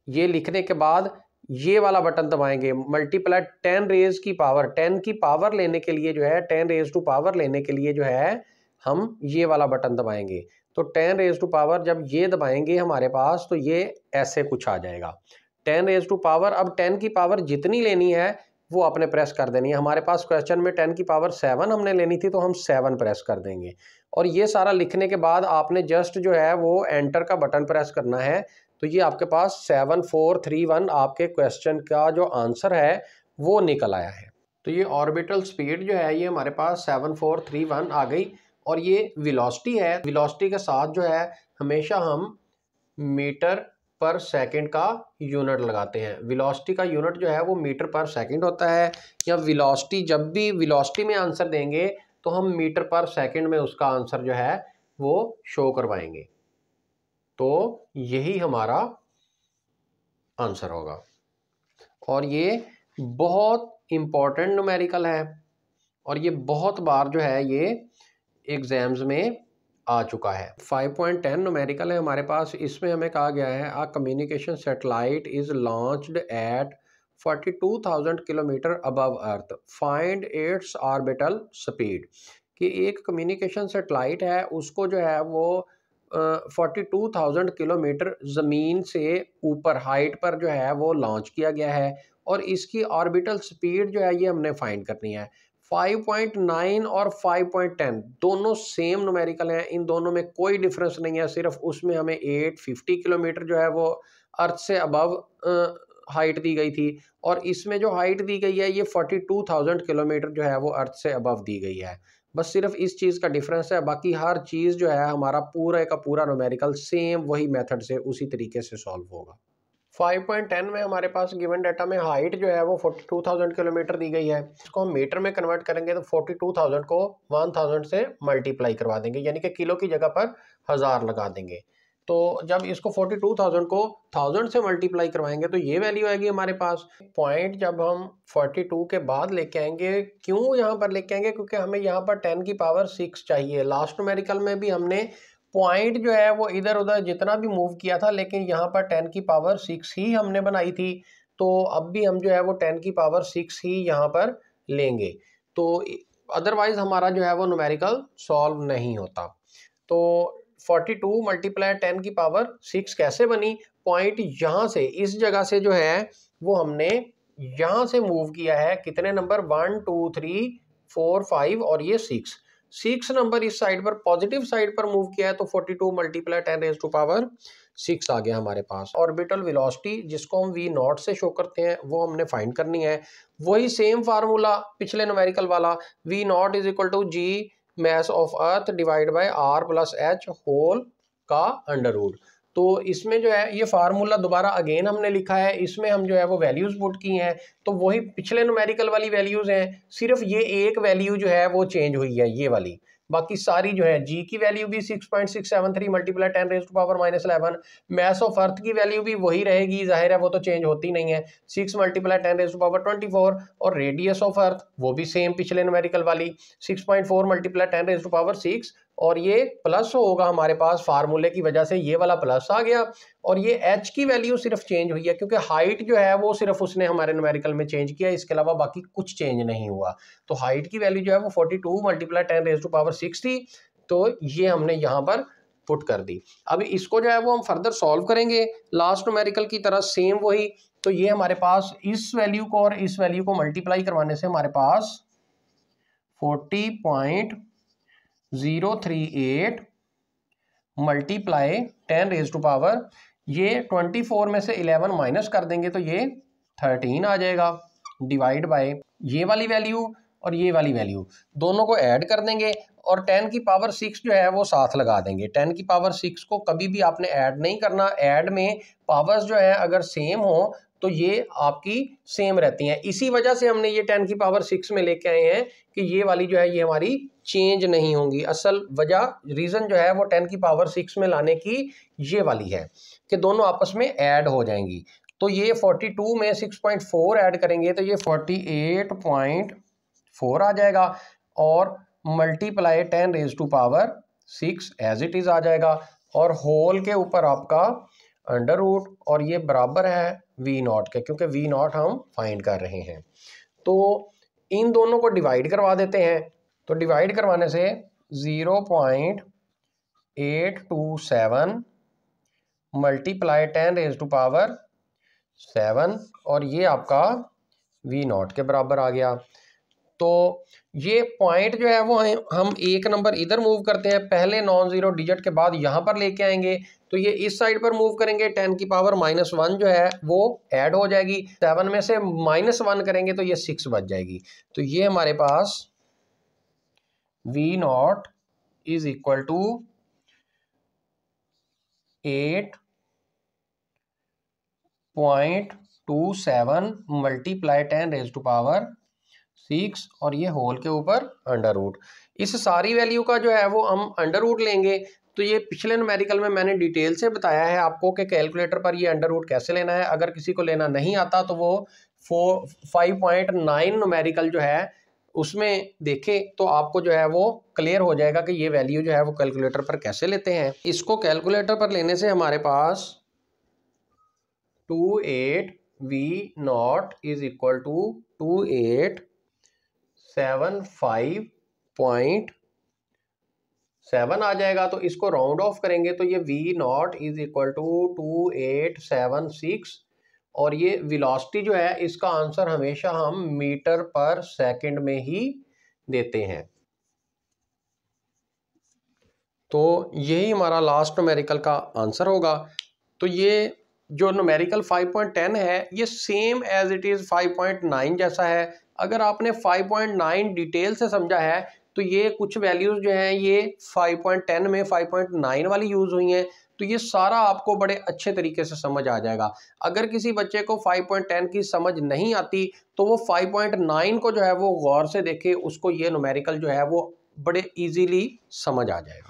ये लिखने के बाद ये वाला बटन दबाएंगे, मल्टीप्लाई 10 की पावर 10 की पावर लेने के लिए जो है 10 पावर लेने के लिए जो है हम ये वाला बटन दबाएंगे। तो 10 पावर जब ये दबाएंगे हमारे पास, तो ये ऐसे कुछ आ जाएगा 10 पावर। अब 10 की पावर जितनी लेनी है वो आपने प्रेस कर देनी है। हमारे पास क्वेश्चन में 10 की पावर 7 हमने लेनी थी, तो हम 7 प्रेस कर देंगे। और ये सारा लिखने के बाद आपने जस्ट जो है वो एंटर का बटन प्रेस करना है। तो ये आपके पास 7431 आपके क्वेश्चन का जो आंसर है वो निकल आया है। तो ये ऑर्बिटल स्पीड जो है ये हमारे पास 7431 आ गई, और ये वेलोसिटी है। वेलोसिटी के साथ जो है हमेशा हम मीटर पर सेकंड का यूनिट लगाते हैं। वेलोसिटी का यूनिट जो है वो मीटर पर सेकंड होता है, या वेलोसिटी जब भी वेलोसिटी में आंसर देंगे तो हम मीटर पर सेकंड में उसका आंसर जो है वो शो करवाएंगे। तो यही हमारा आंसर होगा, और ये बहुत इंपॉर्टेंट न्यूमेरिकल है, और ये बहुत बार जो है ये एग्जाम्स में आ चुका है। 5.10 न्यूमेरिकल है हमारे पास। इसमें हमें कहा गया है a communication satellite is launched at 42,000 kilometre above earth, find its orbital speed. कि एक कम्युनिकेशन सैटेलाइट है, उसको जो है वो 42,000 किलोमीटर ज़मीन से ऊपर हाइट पर जो है वो लॉन्च किया गया है, और इसकी ऑर्बिटल स्पीड जो है ये हमने फाइंड करनी है। 5.9 और 5.10 दोनों सेम न्यूमेरिकल हैं, इन दोनों में कोई डिफरेंस नहीं है। सिर्फ उसमें हमें 850 किलोमीटर जो है वो अर्थ से अबव हाइट दी गई थी, और इसमें जो हाइट दी गई है ये 42,000 किलोमीटर जो है वो अर्थ से अबव दी गई है। बस सिर्फ इस चीज़ का डिफरेंस है, बाकी हर चीज़ जो है हमारा पूरा का पूरा न्यूमेरिकल सेम वही मेथड से उसी तरीके से सॉल्व होगा। 5.10 में हमारे पास गिवन डाटा में हाइट जो है वो 42,000 किलोमीटर दी गई है। इसको हम मीटर में कन्वर्ट करेंगे तो 42,000 को 1000 से मल्टीप्लाई करवा देंगे, यानी कि किलो की जगह पर 1000 लगा देंगे। तो जब इसको 42,000 को 1000 से मल्टीप्लाई करवाएंगे तो ये वैल्यू आएगी हमारे पास। पॉइंट जब हम 42 के बाद लेके आएंगे, क्यों यहाँ पर लेके आएंगे, क्योंकि हमें यहाँ पर 10 की पावर 6 चाहिए। लास्ट न्यूमेरिकल में भी हमने पॉइंट जो है वो इधर उधर जितना भी मूव किया था, लेकिन यहाँ पर 10 की पावर 6 ही हमने बनाई थी। तो अब भी हम जो है वो 10 की पावर 6 ही यहाँ पर लेंगे, तो अदरवाइज हमारा जो है वो न्यूमेरिकल सॉल्व नहीं होता। तो 42 मल्टीप्लाई 10 की पावर 6 कैसे बनी? पॉइंट यहाँ से, इस जगह से जो है वो हमने यहाँ से मूव किया है। कितने नंबर? 1 2 3 4 5 और ये 6 नंबर इस साइड पर पॉजिटिव साइड पर मूव किया है, तो 42 मल्टीप्लाई 10⁻6 आ गया हमारे पास। ऑर्बिटल वेलोसिटी जिसको हम वी नॉट से शो करते हैं वो हमने फाइंड करनी है। वही सेम फार्मूला पिछले न्यूमेरिकल वाला, V naught is equal to G mass of earth divide by R plus H whole का अंडर रूट। तो इसमें जो है ये फार्मूला दोबारा अगेन हमने लिखा है, इसमें हम जो है वो वैल्यूज पुट की हैं, तो वही पिछले न्यूमेरिकल वाली वैल्यूज हैं, सिर्फ ये एक वैल्यू जो है वो चेंज हुई है, ये वाली। बाकी सारी जो है जी की वैल्यू भी 6.673 मल्टीप्लाई 10⁻11, मैस ऑफ अर्थ की वैल्यू भी वही रहेगी, जाहिर है वो तो चेंज होती नहीं है, 6 मल्टीप्लाई 10⁻24, और रेडियस ऑफ अर्थ वो भी सेम पिछले न्यूमेरिकल वाली 6.4 मल्टीप्लाई 10⁻6, और ये प्लस होगा हमारे पास फार्मूले की वजह से, ये वाला प्लस आ गया। और ये एच की वैल्यू सिर्फ चेंज हुई है, क्योंकि हाइट जो है वो सिर्फ उसने हमारे न्यूमेरिकल में चेंज किया, इसके अलावा बाकी कुछ चेंज नहीं हुआ। तो हाइट की वैल्यू जो है वो 42 मल्टीप्लाई 10⁻6 थी, तो ये हमने यहाँ पर पुट कर दी। अब इसको जो है वो हम फर्दर सॉल्व करेंगे लास्ट न्यूमेरिकल की तरह सेम वही। तो ये हमारे पास इस वैल्यू को और इस वैल्यू को मल्टीप्लाई करवाने से हमारे पास 40.038 मल्टीप्लाई 10⁻⁴, ये 24 में से 11 माइनस कर देंगे तो ये 13 आ जाएगा, डिवाइड बाय ये वाली वैल्यू और ये वाली वैल्यू दोनों को ऐड कर देंगे और 10⁻⁶ जो है वो साथ लगा देंगे। 10⁻⁶ को कभी भी आपने ऐड नहीं करना, ऐड में पावर्स जो है अगर सेम हो तो ये आपकी सेम रहती हैं। इसी वजह से हमने ये 10⁻⁶ में लेके आए हैं कि ये वाली जो है ये हमारी चेंज नहीं होंगी। असल वजह रीज़न जो है वो 10⁻⁶ में लाने की ये वाली है कि दोनों आपस में ऐड हो जाएंगी। तो ये 42 में 6.4 ऐड करेंगे तो ये 48.4 आ जाएगा और मल्टीप्लाई 10⁻⁶ एज इट इज़ आ जाएगा और होल के ऊपर आपका अंडर रूट और ये बराबर है V0 के, क्योंकि V0 हम फाइंड कर रहे हैं। तो इन दोनों को डिवाइड करवा देते हैं। तो डिवाइड करवाने से 0.827 मल्टीप्लाई 10⁻⁷ और ये आपका V0 के बराबर आ गया। तो ये पॉइंट जो है वो हम एक नंबर इधर मूव करते हैं, पहले नॉन ज़ीरो डिजिट के बाद यहाँ पर लेके आएंगे तो ये इस साइड पर मूव करेंगे, 10⁻⁻1 जो है वो ऐड हो जाएगी, 7 में से -1 करेंगे तो ये 6 बच जाएगी। तो ये हमारे पास V0 is equal to 8.27 multiply 10⁻⁶ और ये होल के ऊपर अंडर रूट। इस सारी वैल्यू का जो है वो हम अंडर रूट लेंगे। तो ये पिछले न्यूमेरिकल में मैंने डिटेल से बताया है आपको कि कैलकुलेटर पर ये अंडर रूट कैसे लेना है। अगर किसी को लेना नहीं आता तो वो 5.9 न्यूमेरिकल जो है उसमें देखें तो आपको जो है वो क्लियर हो जाएगा कि ये वैल्यू जो है वो कैलकुलेटर पर कैसे लेते हैं। इसको कैलकुलेटर पर लेने से हमारे पास 28 V0 इज इक्वल टू 2875.7 आ जाएगा। तो इसको राउंड ऑफ करेंगे तो ये V0 इज इक्वल टू 2876 और ये वेलोसिटी जो है इसका आंसर हमेशा हम मीटर पर सेकंड में ही देते हैं। तो यही हमारा लास्ट न्यूमेरिकल का आंसर होगा। तो ये जो न्यूमेरिकल 5.10 है ये सेम एज इट इज़ 5.9 जैसा है। अगर आपने 5.9 डिटेल से समझा है तो ये कुछ वैल्यूज़ जो हैं ये 5.10 में 5.9 वाली यूज़ हुई हैं, तो ये सारा आपको बड़े अच्छे तरीके से समझ आ जाएगा। अगर किसी बच्चे को 5.10 की समझ नहीं आती तो वो 5.9 को जो है वो गौर से देखे, उसको ये न्यूमेरिकल जो है वो बड़े इजीली समझ आ जाएगा।